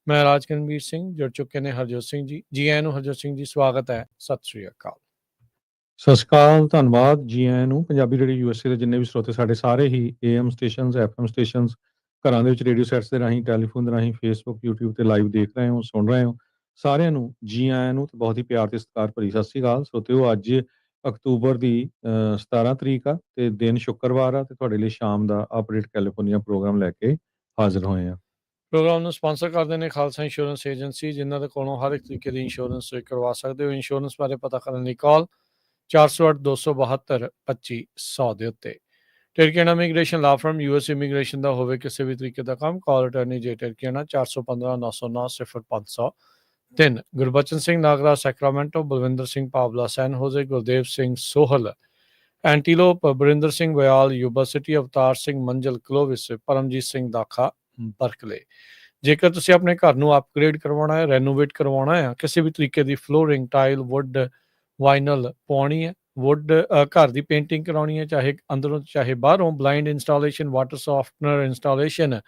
ਮੈਂ ਰਾਜਕਨਵੀਰ ਸਿੰਘ। ਜੁੜ ਚੁੱਕੇ ਨੇ ਹਰਜੋਤ ਸਿੰਘ ਜੀ। ਜੀ ਆਇਆਂ ਨੂੰ ਹਰਜੋਤ ਸਿੰਘ ਜੀ, ਸਵਾਗਤ ਹੈ। ਸਤਿ ਸ੍ਰੀ ਅਕਾਲ। ਸਤਿ ਸ਼੍ਰੀ ਅਕਾਲ, ਧੰਨਵਾਦ। ਜੀ ਆਇਆਂ ਨੂੰ। ਪੰਜਾਬੀ ਰੇਡੀਓ USA ਦੇ ਜਿੰਨੇ ਵੀ ਸਰੋਤੇ ਸਾਡੇ ਸਾਰੇ ਹੀ AM ਸਟੇਸ਼ਨਸ, FM ਸਟੇਸ਼ਨਸ, ਘਰਾਂ ਦੇ ਵਿੱਚ ਰੇਡੀਓ ਸੈਟਸ ਦੇ ਰਾਹੀਂ, ਟੈਲੀਫੋਨ ਦੇ ਰਾਹੀਂ, ਫੇਸਬੁੱਕ, YouTube ਤੇ ਲਾਈਵ ਦੇਖ ਰਹੇ ਹੋ, ਸੁਣ ਰਹੇ ਹੋ, ਸਾਰਿਆਂ ਨੂੰ ਜੀ ਆਇਆਂ ਨੂੰ ਤੇ ਬਹੁਤ ਹੀ ਪਿਆਰ ਤੇ ਸਤਿਕਾਰ ਭਰੀ ਸਤਿ ਸ਼੍ਰੀ ਅਕਾਲ। ਸਰੋਤਿਓ, ਅੱਜ ਅਕਤੂਬਰ ਦੀ 17 ਤਰੀਕ ਆ ਤੇ ਦਿਨ ਸ਼ੁੱਕਰਵਾਰ ਆ ਤੇ ਤੁਹਾਡੇ ਲਈ ਸ਼ਾਮ ਦਾ ਅਪਡੇਟ ਕੈਲੀਫੋਰਨੀਆ ਪ੍ਰੋਗਰਾਮ ਲੈ ਕੇ ਹਾਜ਼ਰ ਹੋਏ ਆ। ਪ੍ਰੋਗਰਾਮ ਨੂੰ ਸਪਾਂਸਰ ਕਰਦੇ ਨੇ ਖਾਲਸਾ ਇੰਸ਼ੋਰੈਂਸ ਏਜੰਸੀ, ਜਿਨ੍ਹਾਂ ਦੇ ਕੋਲੋਂ ਹਰ ਇੱਕ ਤਰੀਕੇ ਦੀ ਇੰਸ਼ੋਰੈਂਸ ਕਰਵਾ ਸਕਦੇ ਹੋ। ਇੰਸ਼ੋਰੈਂਸ ਬਾਰੇ ਪਤਾ ਕਰਨ ਲਈ ਕਾਲ 408-272-2500 ਦੇ ਉੱਤੇ। ਟਰਕੀਆਨਾ ਇਮੀਗ੍ਰੇਸ਼ਨ ਲਾ ਫਰਮ US ਇਮੀਗ੍ਰੇਸ਼ਨ ਦਾ ਹੋਵੇ ਕਿਸੇ ਵੀ ਤਰੀਕੇ ਦਾ ਕੰਮ, ਕਾਲ ਅਟਰਨੀ ਜੇ ਟਰਕੀਆਨਾ 415-909-0503। ਗੁਰਬਚਨ ਸਿੰਘ ਨਾਗਰਾ ਸੈਕਰਾਮੈਂਟੋ, ਬਲਵਿੰਦਰ ਸਿੰਘ ਪਾਵਲਾ ਸੈਨ ਹੋਜ਼ੇ, ਗੁਰਦੇਵ ਸਿੰਘ ਸੋਹਲ ਐਂਟੀਲੋਪ, ਬਰਿੰਦਰ ਸਿੰਘ ਵਿਆਲ ਯੂਬਾ ਸਿਟੀ, ਅਵਤਾਰ ਸਿੰਘ ਮੰਜ਼ਲ ਕਲੋਵਿਸ, ਪਰਮਜੀਤ ਸਿੰਘ ਦਾਖਾ ਬਰਕਲੇ। ਜੇਕਰ ਤੁਸੀਂ ਆਪਣੇ ਘਰ ਨੂੰ ਅਪਗ੍ਰੇਡ ਕਰਵਾਉਣਾ ਹੈ, ਰੈਨੋਵੇਟ ਕਰਵਾਉਣਾ ਹੈ, ਕਿਸੇ ਵੀ ਤਰੀਕੇ ਦੀ ਫਲੋਰਿੰਗ, ਟਾਈਲ, ਵੁੱਡ, ਵਾਈਨਲ ਪਵਾਉਣੀ ਹੈ, ਵੁੱਡ ਘਰ ਦੀ ਪੇਂਟਿੰਗ ਕਰਾਉਣੀ ਹੈ, ਚਾਹੇ ਅੰਦਰੋਂ ਚਾਹੇ ਬਾਹਰੋਂ, blind installation, water softener installation,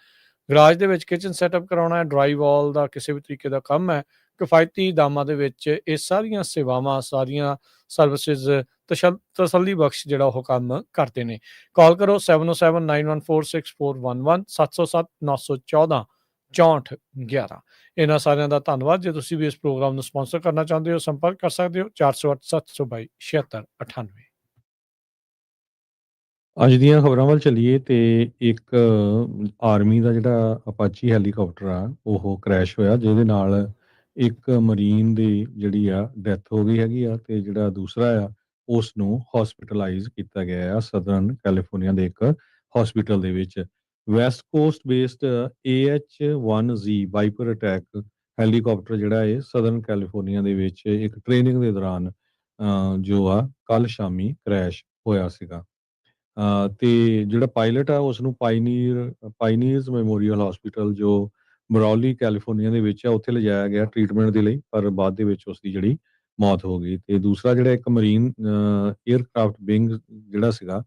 garage ਦੇ ਵਿੱਚ ਕਿਚਨ ਸੈਟਅਪ ਕਰਾਉਣਾ ਹੈ, ਡਰਾਈ ਵਾਲ ਦਾ ਕਿਸੇ ਵੀ ਤਰੀਕੇ ਦਾ ਕੰਮ ਹੈ, ਕਿਫਾਇਤੀ ਦਾਮਾਂ ਦੇ ਵਿੱਚ ਇਹ ਸਾਰੀਆਂ ਸੇਵਾਵਾਂ, ਸਾਰੀਆਂ ਸਰਵਿਸਿਜ਼ ਤਸੱਲੀ ਬਖਸ਼ ਜਿਹੜਾ ਉਹ ਕੰਮ ਕਰਦੇ ਨੇ। ਕਾਲ ਕਰੋ 7079146411 707-914-6411। ਇਹਨਾਂ ਸਾਰਿਆਂ ਦਾ ਧੰਨਵਾਦ। ਜੇ ਤੁਸੀਂ ਵੀ ਇਸ ਪ੍ਰੋਗਰਾਮ ਨੂੰ ਸਪਾਂਸਰ ਕਰਨਾ ਚਾਹੁੰਦੇ ਹੋ, ਸੰਪਰਕ ਕਰ ਸਕਦੇ ਹੋ 408-722-7698। ਅੱਜ ਦੀਆਂ ਖਬਰਾਂ ਵੱਲ ਚੱਲੀਏ ਤੇ ਇੱਕ ਆਰਮੀ ਦਾ ਜਿਹੜਾ ਅਪਾਚੀ ਹੈਲੀਕਾਪਟਰ ਆ ਉਹ ਕ੍ਰੈਸ਼ ਹੋਇਆ, ਜਿਹਦੇ ਨਾਲ ਇੱਕ ਮਰੀਨ ਦੀ ਜਿਹੜੀ ਆ ਡੈਥ ਹੋ ਗਈ ਹੈਗੀ ਆ ਤੇ ਜਿਹੜਾ ਦੂਸਰਾ ਆ ਉਸ ਨੂੰ ਹਸਪੀਟਲਾਈਜ਼ ਕੀਤਾ ਗਿਆ ਆ ਸਦਰਨ ਕੈਲੀਫੋਰਨੀਆ ਦੇ ਇੱਕ ਹਸਪੀਟਲ ਦੇ ਵਿੱਚ। West cost based AH-1Z wiper attack helicopter ਜਿਹੜਾ ਹੈ ਸਦਰਨ ਕੈਲੀਫੋਰਨੀਆ ਦੇ ਵਿੱਚ ਇੱਕ ਟ੍ਰੇਨਿੰਗ ਦੇ ਦੌਰਾਨ ਜੋ ਆ ਕੱਲ ਸ਼ਾਮੀ ਕ੍ਰੈਸ਼ ਹੋਇਆ ਸੀਗਾ। ਤੇ ਜਿਹੜਾ ਪਾਇਲਟ ਆ ਉਸ ਨੂੰ ਪਾਈਨੀਅਰਸ ਮੈਮੋਰੀਅਲ ਹਸਪੀਟਲ ਜੋ ਮਰੌਲੀ ਕੈਲੀਫੋਰਨੀਆ ਦੇ ਵਿੱਚ ਆ ਉੱਥੇ ਲਿਜਾਇਆ ਗਿਆ ਟ੍ਰੀਟਮੈਂਟ ਦੇ ਲਈ, ਪਰ ਬਾਅਦ ਦੇ ਵਿੱਚ ਉਸ ਦੀ ਜਿਹੜੀ ਮੌਤ ਹੋ ਗਈ। ਤੇ ਦੂਸਰਾ ਜਿਹੜਾ ਇੱਕ ਮਰੀਨ ਏਅਰਕ੍ਰਾਫਟ ਵਿੰਗ ਜਿਹੜਾ ਸੀਗਾ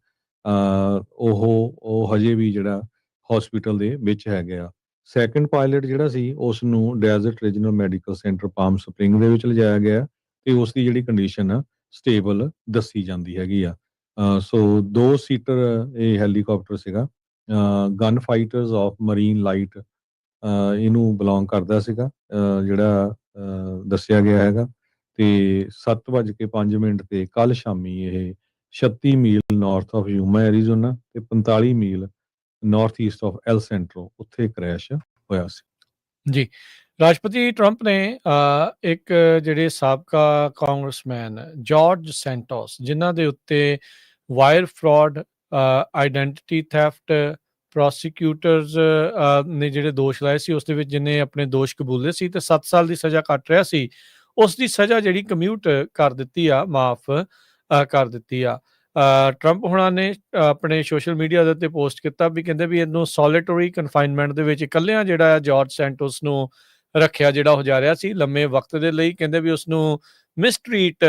ਉਹ ਹਜੇ ਵੀ ਜਿਹੜਾ ਹਸਪੀਟਲ ਦੇ ਵਿੱਚ ਹੈਗਾ। ਸੈਕੰਡ ਪਾਇਲਟ ਜਿਹੜਾ ਸੀ ਉਸ ਨੂੰ desert regional medical centre palm spring ਦੇ ਵਿੱਚ ਲਿਜਾਇਆ ਗਿਆ ਤੇ ਉਸ ਦੀ ਜਿਹੜੀ ਕੰਡੀਸ਼ਨ ਆ ਸਟੇਬਲ ਦੱਸੀ ਜਾਂਦੀ ਹੈਗੀ ਆ। ਸੋ 2 ਸੀਟਰ ਇਹ ਹੈਲੀਕਾਪਟਰ ਸੀਗਾ। Gun fighters of marine light ਇਹਨੂੰ ਬਿਲੋਂਗ ਕਰਦਾ ਸੀਗਾ, ਜਿਹੜਾ ਦੱਸਿਆ ਗਿਆ ਹੈਗਾ। ਤੇ 7:05 ਤੇ ਕੱਲ ਸ਼ਾਮੀ ਇਹ 36 mile north of Yuma Arizona ਤੇ 45 mile north east of El Centro ਉੱਥੇ ਕ੍ਰੈਸ਼ ਹੋਇਆ ਸੀ। ਜੀ, ਰਾਸ਼ਟਰਪਤੀ ਟਰੰਪ ਨੇ ਇੱਕ ਜਿਹੜੇ ਸਾਬਕਾ ਕਾਂਗਰਸਮੈਨ ਜਾਰਜ ਸੈਂਟੋਸ, ਜਿਨ੍ਹਾਂ ਦੇ ਉੱਤੇ ਵਾਇਰ ਫਰਾਡ, ਆਈਡੈਂਟੀਟੀ ਥੈਫਟ, ਪ੍ਰੋਸੀਕਿਊਟਰਸ ਨੇ ਜਿਹੜੇ ਦੋਸ਼ ਲਾਏ ਸੀ, ਉਸ ਦੇ ਵਿੱਚ ਜਿਹਨੇ ਆਪਣੇ ਦੋਸ਼ ਕਬੂਲੇ ਸੀ ਤੇ 7 ਸਾਲ ਦੀ ਸਜ਼ਾ ਕੱਟ ਰਿਹਾ ਸੀ, ਉਸ ਦੀ ਸਜ਼ਾ ਜਿਹੜੀ ਕਮਿਊਟ ਕਰ ਦਿੱਤੀ ਆ, ਮਾਫ ਕਰ ਦਿੱਤੀ ਆ। ਟਰੰਪ ਹੁਣਾਂ ਨੇ ਆਪਣੇ ਸੋਸ਼ਲ ਮੀਡੀਆ ਦੇ ਉੱਤੇ ਪੋਸਟ ਕੀਤਾ ਵੀ ਕਹਿੰਦੇ ਵੀ ਇਹਨੂੰ ਸੋਲੀਟਰੀ ਕਨਫਾਈਨਮੈਂਟ ਦੇ ਵਿੱਚ ਇਕੱਲਿਆਂ ਜਿਹੜਾ ਜਾਰਜ ਸੈਂਟੋਸ ਨੂੰ ਰੱਖਿਆ ਜਿਹੜਾ ਉਹ ਜਾ ਰਿਹਾ ਸੀ ਲੰਮੇ ਵਕਤ ਦੇ ਲਈ। ਕਹਿੰਦੇ ਵੀ ਉਸਨੂੰ ਮਿਸਟਰੀਟ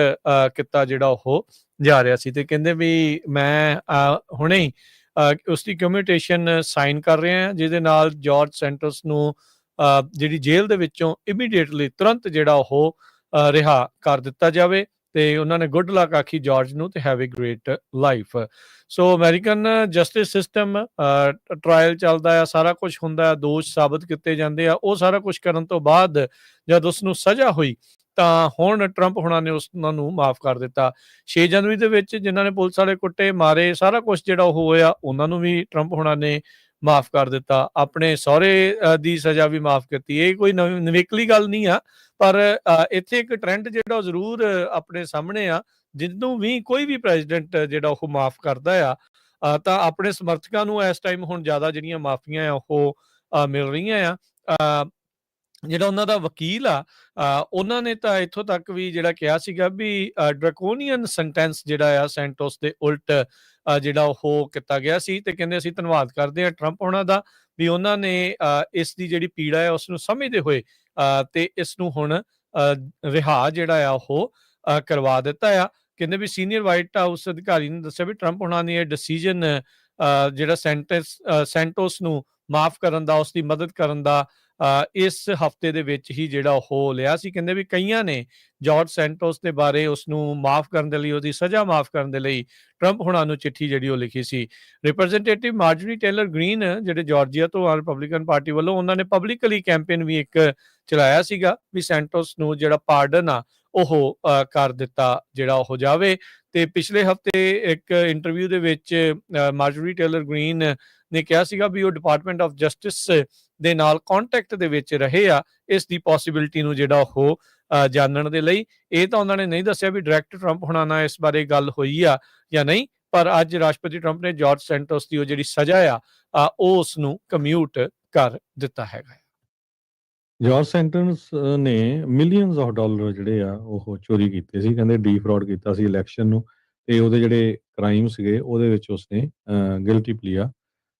ਕੀਤਾ ਜਿਹੜਾ ਉਹ ਜਾ ਰਿਹਾ ਸੀ ਤੇ ਕਹਿੰਦੇ ਵੀ ਮੈਂ ਹੁਣੇ ਹੀ ਉਸਦੀ ਕਮਿਊਟੇਸ਼ਨ ਸਾਈਨ ਕਰ ਰਿਹਾ, ਜਿਹਦੇ ਨਾਲ ਜਾਰਜ ਸੈਂਟੋਸ ਨੂੰ ਜਿਹੜੀ ਜੇਲ੍ਹ ਦੇ ਵਿੱਚੋਂ ਇਮੀਡੀਏਟਲੀ ਤੁਰੰਤ ਜਿਹੜਾ ਉਹ ਰਿਹਾ ਕਰ ਦਿੱਤਾ ਜਾਵੇ। ਤੇ ਉਹਨਾਂ ਨੇ ਗੁੱਡ ਲੱਕ ਆਖੀ ਜਾਰਜ ਨੂੰ ਤੇ have A grade life. So American justice system, trial ਚੱਲਦਾ ਆ, ਸਾਰਾ ਕੁਝ ਹੁੰਦਾ ਆ, ਦੋਸ਼ ਸਾਬਤ ਕੀਤੇ ਜਾਂਦੇ ਆ, ਉਹ ਸਾਰਾ ਕੁਝ ਕਰਨ ਤੋਂ ਬਾਅਦ ਜਦ ਉਸਨੂੰ ਸਜ਼ਾ ਹੋਈ ਤਾਂ ਹੁਣ ਟਰੰਪ ਹੁਣਾਂ ਨੇ ਉਹਨਾਂ ਨੂੰ ਮਾਫ ਕਰ ਦਿੱਤਾ। 6 ਜਨਵਰੀ ਦੇ ਵਿੱਚ ਜਿਨ੍ਹਾਂ ਨੇ ਪੁਲਿਸ ਵਾਲੇ ਕੁੱਟੇ ਮਾਰੇ, ਸਾਰਾ ਕੁਝ ਜਿਹੜਾ ਉਹ ਹੋਇਆ, ਉਹਨਾਂ ਨੂੰ ਵੀ ਟਰੰਪ ਹੁਣਾਂ ਨੇ ਮਾਫ ਕਰ ਦਿੱਤਾ। ਆਪਣੇ ਸਹੁਰੇ ਦੀ ਸਜ਼ਾ ਵੀ ਮਾਫ ਕੀਤੀ। ਇਹ ਕੋਈ ਨਵੇਕਲੀ ਗੱਲ ਨਹੀਂ ਆ, ਪਰ ਇੱਥੇ ਇੱਕ ਟ੍ਰੈਂਡ ਜਿਹੜਾ ਉਹ ਜ਼ਰੂਰ ਆਪਣੇ ਸਾਹਮਣੇ ਆ। ਜਿਹਨੂੰ ਵੀ ਕੋਈ ਵੀ ਪ੍ਰੈਜ਼ੀਡੈਂਟ ਜਿਹੜਾ ਉਹ ਮਾਫ ਕਰਦਾ ਆ ਤਾਂ ਆਪਣੇ ਸਮਰਥਕਾਂ ਨੂੰ ਇਸ ਟਾਈਮ ਹੁਣ ਜ਼ਿਆਦਾ ਜਿਹੜੀਆਂ ਮਾਫੀਆਂ ਆ ਉਹ ਮਿਲ ਰਹੀਆਂ ਆ। ਜਿਹੜਾ ਉਹਨਾਂ ਦਾ ਵਕੀਲ ਆ ਉਹਨਾਂ ਨੇ ਤਾਂ ਇੱਥੋਂ ਤੱਕ ਵੀ ਜਿਹੜਾ ਕਿਹਾ ਸੀਗਾ ਵੀ ਡਰੈਕੋਨੀਅਨ ਸੈਂਟੈਂਸ ਜਿਹੜਾ ਆ ਸੈਂਟੋਸ ਦੇ ਉਲਟ ਜਿਹੜਾ ਉਹ ਕੀਤਾ ਗਿਆ ਸੀ। ਤੇ ਕਹਿੰਦੇ ਅਸੀਂ ਧੰਨਵਾਦ ਕਰਦੇ ਹਾਂ ਟਰੰਪ ਉਹਨਾਂ ਦਾ ਵੀ ਉਹਨਾਂ ਨੇ ਇਸ ਦੀ ਜਿਹੜੀ ਪੀੜਾ ਹੈ ਉਸ ਨੂੰ ਸਮਝਦੇ ਹੋਏ ਤੇ ਇਸ ਨੂੰ ਹੁਣ ਰਿਹਾ ਜਿਹੜਾ ਆ ਉਹ ਕਰਵਾ ਦਿੱਤਾ ਆ। ਕਹਿੰਦੇ ਵੀ ਸੀਨੀਅਰ ਵਾਈਟ ਹਾਊਸ ਅਧਿਕਾਰੀ ਨੇ ਦੱਸਿਆ ਵੀ ਟਰੰਪ ਉਹਨਾਂ ਨੇ ਇਹ ਡਿਸੀਜਨ ਜਿਹੜਾ ਸੈਂਟੋਸ ਨੂੰ ਮਾਫ ਕਰਨ ਦਾ, ਉਸ ਦੀ ਮਦਦ ਕਰਨ ਦਾ ਇਸ ਹਫਤੇ ਦੇ ਵਿੱਚ ਹੀ ਜਿਹੜਾ ਉਹ ਲਿਆ ਸੀ। ਕਹਿੰਦੇ ਵੀ ਕਈਆਂ ਨੇ ਜਾਰਜ ਸੈਂਟੋਸ ਦੇ ਬਾਰੇ ਉਸਨੂੰ ਮਾਫ ਕਰਨ ਦੇ ਲਈ, ਉਹਦੀ ਸਜ਼ਾ ਮਾਫ ਕਰਨ ਦੇ ਲਈ ਟਰੰਪ ਹੁਣਾਂ ਨੂੰ ਚਿੱਠੀ ਜਿਹੜੀ ਉਹ ਲਿਖੀ ਸੀ। ਰਿਪਰੈਜ਼ੈਂਟੇਟਿਵ ਮਾਰਜਰੀ ਟੇਲਰ ਗ੍ਰੀਨ ਜਿਹੜੇ ਜਾਰਜੀਆ ਤੋਂ ਆ ਰਿਪਬਲਿਕਨ ਪਾਰਟੀ ਵੱਲੋਂ, ਉਹਨਾਂ ਨੇ ਪਬਲਿਕਲੀ ਕੈਂਪੇਨ ਵੀ ਇੱਕ ਚਲਾਇਆ ਸੀਗਾ ਵੀ ਸੈਂਟੋਸ ਨੂੰ ਜਿਹੜਾ ਪਾਰਡਨ ਆ ਉਹ ਕਰ ਦਿੱਤਾ ਜਿਹੜਾ ਉਹ ਜਾਵੇ। ਤੇ ਪਿਛਲੇ ਹਫਤੇ ਇੱਕ ਇੰਟਰਵਿਊ ਦੇ ਵਿੱਚ ਮਾਰਜਰੀ ਟੇਲਰ ਗ੍ਰੀਨ ਨੇ ਕਿਹਾ ਸੀਗਾ ਵੀ ਉਹ ਡਿਪਾਰਟਮੈਂਟ ਆਫ ਜਸਟਿਸ ਦੇ ਨਾਲ ਕੰਟੈਕਟ ਦੇ ਵਿੱਚ ਰਹੇ ਆ ਇਸ ਦੀ ਪੋਸੀਬਿਲਿਟੀ ਨੂੰ ਜਿਹੜਾ ਉਹ ਜਾਣਨ ਦੇ ਲਈ। ਇਹ ਤਾਂ ਉਹਨਾਂ ਨੇ ਨਹੀਂ ਦੱਸਿਆ ਵੀ ਡਾਇਰੈਕਟ ਟਰੰਪ ਹੁਣਾਂ ਨਾਲ ਇਸ ਬਾਰੇ ਗੱਲ ਹੋਈ ਆ ਜਾਂ ਨਹੀਂ, ਪਰ ਅੱਜ ਰਾਸ਼ਟਰਪਤੀ ਟਰੰਪ ਨੇ ਜਾਰਜ ਸੈਂਟੋਸ ਦੀ ਉਹ ਜਿਹੜੀ ਸਜ਼ਾ ਆ ਉਹ ਉਸ ਨੂੰ ਕਮਿਊਟ ਕਰ ਦਿੱਤਾ ਹੈਗਾ। ਜਾਰਜ ਸੈਂਟਨਸ ਨੇ ਮਿਲੀਅਨਸ ਆਫ ਡਾਲਰ ਜਿਹੜੇ ਆ ਉਹ ਚੋਰੀ ਕੀਤੇ ਸੀ, ਕਹਿੰਦੇ ਡੀਫਰਾਡ ਕੀਤਾ ਸੀ ਇਲੈਕਸ਼ਨ ਨੂੰ, ਤੇ ਉਹਦੇ ਜਿਹੜੇ ਕ੍ਰਾਈਮ ਸੀਗੇ ਉਹਦੇ ਵਿੱਚ ਉਸਨੇ ਗਿਲਟੀ ਪਲੀਆ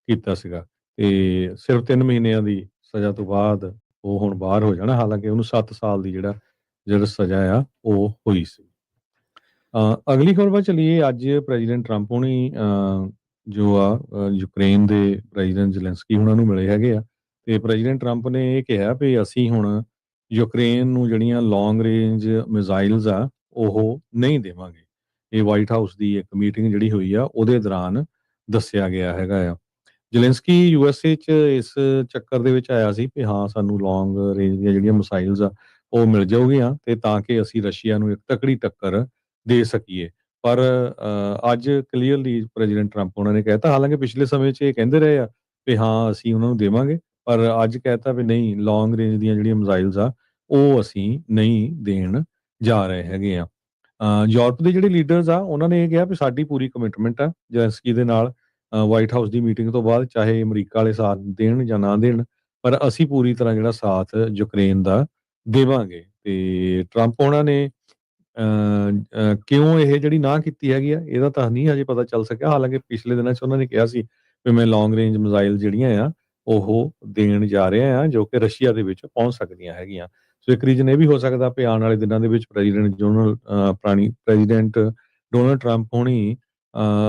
ਕੀਤਾ ਸੀਗਾ। ਤੇ ਸਿਰਫ 3 ਮਹੀਨਿਆਂ ਦੀ ਸਜ਼ਾ ਤੋਂ ਬਾਅਦ ਉਹ ਹੁਣ ਬਾਹਰ ਹੋ ਜਾਣਾ, ਹਾਲਾਂਕਿ ਉਹਨੂੰ 7 ਸਾਲ ਦੀ ਜਿਹੜਾ ਸਜ਼ਾ ਆ ਉਹ ਹੋਈ ਸੀ। ਅਗਲੀ ਖਬਰ ਵੱਲ ਚਲੀਏ। ਅੱਜ ਪ੍ਰੈਜ਼ੀਡੈਂਟ ਟਰੰਪ ਹੋਣੀ ਜੋ ਆ ਯੂਕਰੇਨ ਦੇ ਪ੍ਰੈਜ਼ੀਡੈਂਟ ਜ਼ੈਲੈਂਸਕੀ ਉਹਨਾਂ ਨੂੰ ਮਿਲੇ ਹੈਗੇ ਆ, ਤੇ ਪ੍ਰੈਜ਼ੀਡੈਂਟ ਟਰੰਪ ਨੇ ਇਹ ਕਿਹਾ ਵੀ ਅਸੀਂ ਹੁਣ ਯੂਕਰੇਨ ਨੂੰ ਜਿਹੜੀਆਂ ਲੌਂਗ ਰੇਂਜ ਮਿਜ਼ਾਈਲਸ ਆ ਉਹ ਨਹੀਂ ਦੇਵਾਂਗੇ। ਇਹ ਵਾਈਟ ਹਾਊਸ ਦੀ ਇੱਕ ਮੀਟਿੰਗ ਜਿਹੜੀ ਹੋਈ ਆ ਉਹਦੇ ਦੌਰਾਨ ਦੱਸਿਆ ਗਿਆ ਹੈਗਾ ਆ। ਜ਼ੈਲੈਂਸਕੀ USA 'ਚ ਇਸ ਚੱਕਰ ਦੇ ਵਿੱਚ ਆਇਆ ਸੀ ਕਿ ਹਾਂ ਸਾਨੂੰ ਲੌਂਗ ਰੇਂਜ ਦੀਆਂ ਜਿਹੜੀਆਂ ਮਿਸਾਈਲਸ ਆ ਉਹ ਮਿਲ ਜਾਊਗੀਆਂ, ਤੇ ਤਾਂ ਕਿ ਅਸੀਂ ਰਸ਼ੀਆ ਨੂੰ ਇੱਕ ਤਕੜੀ ਟੱਕਰ ਦੇ ਸਕੀਏ। ਪਰ ਅੱਜ ਕਲੀਅਰਲੀ ਪ੍ਰੈਜ਼ੀਡੈਂਟ ਟਰੰਪ ਉਹਨਾਂ ਨੇ ਕਹਿਤਾ, ਹਾਲਾਂਕਿ ਪਿਛਲੇ ਸਮੇਂ 'ਚ ਇਹ ਕਹਿੰਦੇ ਰਹੇ ਆ ਵੀ ਹਾਂ ਅਸੀਂ ਉਹਨਾਂ ਨੂੰ ਦੇਵਾਂਗੇ, ਪਰ ਅੱਜ ਕਹਿਤਾ ਵੀ ਨਹੀਂ, ਲੌਂਗ ਰੇਂਜ ਦੀਆਂ ਜਿਹੜੀਆਂ ਮਿਜ਼ਾਈਲਸ ਆ ਉਹ ਅਸੀਂ ਨਹੀਂ ਦੇਣ ਜਾ ਰਹੇ ਹੈਗੇ ਆ। ਯੂਰਪ ਦੇ ਜਿਹੜੇ ਲੀਡਰਸ ਆ ਉਹਨਾਂ ਨੇ ਇਹ ਕਿਹਾ ਵੀ ਸਾਡੀ ਪੂਰੀ ਕਮਿਟਮੈਂਟ ਆ ਜ਼ੈਲੈਂਸਕੀ ਦੇ ਨਾਲ। ਵਾਈਟ ਹਾਊਸ ਦੀ ਮੀਟਿੰਗ ਤੋਂ ਬਾਅਦ ਚਾਹੇ ਅਮਰੀਕਾ ਵਾਲੇ ਸਾਥ ਦੇਣ ਜਾਂ ਨਾ ਦੇਣ, ਪਰ ਅਸੀਂ ਪੂਰੀ ਤਰ੍ਹਾਂ ਜਿਹੜਾ ਸਾਥ ਯੂਕਰੇਨ ਦਾ ਦੇਵਾਂਗੇ। ਤੇ ਟਰੰਪ ਉਹਨਾਂ ਨੇ ਕਿਉਂ ਇਹ ਜਿਹੜੀ ਨਾ ਕੀਤੀ ਹੈਗੀ ਆ ਇਹਦਾ ਤਾਂ ਨਹੀਂ ਹਜੇ ਪਤਾ ਚੱਲ ਸਕਿਆ, ਹਾਲਾਂਕਿ ਪਿਛਲੇ ਦਿਨਾਂ 'ਚ ਉਹਨਾਂ ਨੇ ਕਿਹਾ ਸੀ ਵੀ ਮੈਂ ਲੌਂਗ ਰੇਂਜ ਮਿਜ਼ਾਈਲ ਜਿਹੜੀਆਂ ਆ ਉਹ ਦੇਣ ਜਾ ਰਿਹਾ ਆ ਜੋ ਕਿ ਰਸ਼ੀਆ ਦੇ ਵਿੱਚ ਪਹੁੰਚ ਸਕਦੀਆਂ ਹੈਗੀਆਂ। ਸੋ ਇੱਕ ਰੀਜ਼ਨ ਇਹ ਵੀ ਹੋ ਸਕਦਾ ਵੀ ਆਉਣ ਵਾਲੇ ਦਿਨਾਂ ਦੇ ਵਿੱਚ ਪ੍ਰੈਜ਼ੀਡੈਂਟ ਡੋਨਲਡ ਟਰੰਪ ਹੋਣੀ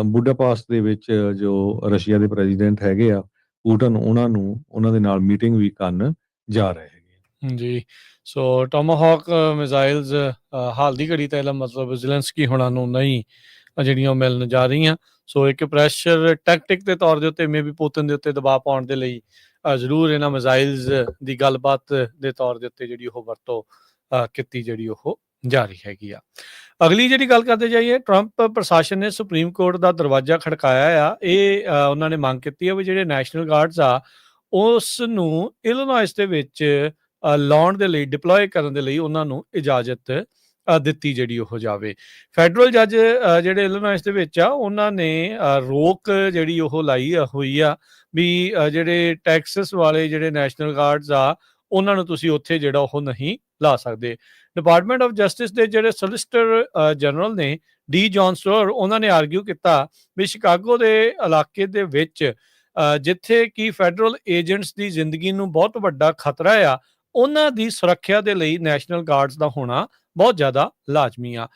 ਬੁਡਾਪਾਸਟ ਦੇ ਵਿੱਚ ਜੋ ਰਸ਼ੀਆ ਦੇ ਪ੍ਰੈਜ਼ੀਡੈਂਟ ਹੈਗੇ ਆ ਪੁਟਿਨ, ਉਹਨਾਂ ਦੇ ਨਾਲ ਮੀਟਿੰਗ ਵੀ ਕਰਨ ਜਾ ਰਹੇ ਹੈਗੇ ਜੀ। ਸੋ ਟੋਮਾਹੌਕ ਮਿਜ਼ਾਈਲਸ ਹਾਲ ਦੀ ਘੜੀ ਤਾਂ ਇਹਦਾ ਮਤਲਬ ਜ਼ੈਲੈਂਸਕੀ ਹੁਣਾਂ ਨੂੰ ਨਹੀਂ ਜਿਹੜੀਆਂ ਉਹ ਮਿਲਣ ਜਾ ਰਹੀਆਂ। ਸੋ ਇੱਕ ਪ੍ਰੈਸ਼ਰ ਟੈਕਟਿਕ ਦੇ ਤੌਰ ਦੇ ਉੱਤੇ ਮੇਬੀ ਪੁਤਿਨ ਦੇ ਉੱਤੇ ਦਬਾਅ ਪਾਉਣ ਦੇ ਲਈ ਜ਼ਰੂਰ ਇਹਨਾਂ ਮਿਜ਼ਾਈਲਸ ਦੀ ਗੱਲਬਾਤ ਦੇ ਤੌਰ ਦੇ ਉੱਤੇ ਜਿਹੜੀ ਉਹ ਵਰਤੋਂ ਕੀਤੀ ਜਿਹੜੀ ਉਹ ਜਾ ਰਹੀ ਹੈਗੀ ਆ। ਅਗਲੀ ਜਿਹੜੀ ਗੱਲ ਕਰਦੇ ਜਾਈਏ, ਟਰੰਪ ਪ੍ਰਸ਼ਾਸਨ ਨੇ ਸੁਪਰੀਮ ਕੋਰਟ ਦਾ ਦਰਵਾਜ਼ਾ ਖੜਕਾਇਆ ਆ। ਇਹ ਉਹਨਾਂ ਨੇ ਮੰਗ ਕੀਤੀ ਆ ਵੀ ਜਿਹੜੇ ਨੈਸ਼ਨਲ ਗਾਰਡਸ ਆ ਉਸ ਨੂੰ ਇਲੀਨੋਇਸ ਦੇ ਵਿੱਚ ਲਾਉਣ ਦੇ ਲਈ, ਡਿਪਲੋਏ ਕਰਨ ਦੇ ਲਈ ਉਹਨਾਂ ਨੂੰ ਇਜਾਜ਼ਤ ਦਿੱਤੀ ਜਿਹੜੀ ਉਹ ਜਾਵੇ। ਫੈਡਰਲ ਜੱਜ ਜਿਹੜੇ ਇਲੀਨੋਇਸ ਦੇ ਵਿੱਚ ਆ ਉਹਨਾਂ ਨੇ ਰੋਕ ਜਿਹੜੀ ਉਹ ਲਾਈ ਹੋਈ ਆ ਵੀ ਜਿਹੜੇ ਟੈਕਸਸ ਵਾਲੇ ਜਿਹੜੇ ਨੈਸ਼ਨਲ ਗਾਰਡਸ ਆ ਉਹਨਾਂ ਨੂੰ ਤੁਸੀਂ ਉੱਥੇ ਜਿਹੜਾ ਉਹ ਨਹੀਂ ਲਾ ਸਕਦੇ। ਡਿਪਾਰਟਮੈਂਟ ਆਫ ਜਸਟਿਸ ਦੇ ਜਿਹੜੇ ਸੋਲਿਸਿਟਰ ਜਨਰਲ ਨੇ ਡੀ ਜੌਨ ਸਟੋਰ, ਉਹਨਾਂ ਨੇ ਆਰਗਿਊ ਕੀਤਾ ਵੀ ਸ਼ਿਕਾਗੋ ਦੇ ਇਲਾਕੇ ਦੇ ਵਿੱਚ ਜਿੱਥੇ ਕਿ ਫੈਡਰਲ ਏਜੰਟਸ ਦੀ ਜ਼ਿੰਦਗੀ ਨੂੰ ਬਹੁਤ ਵੱਡਾ ਖਤਰਾ ਆ, ਉਹਨਾਂ ਦੀ ਸੁਰੱਖਿਆ ਦੇ ਲਈ ਨੈਸ਼ਨਲ ਗਾਰਡਸ ਦਾ ਹੋਣਾ ਬਹੁਤ ਜ਼ਿਆਦਾ ਲਾਜ਼ਮੀ ਆ।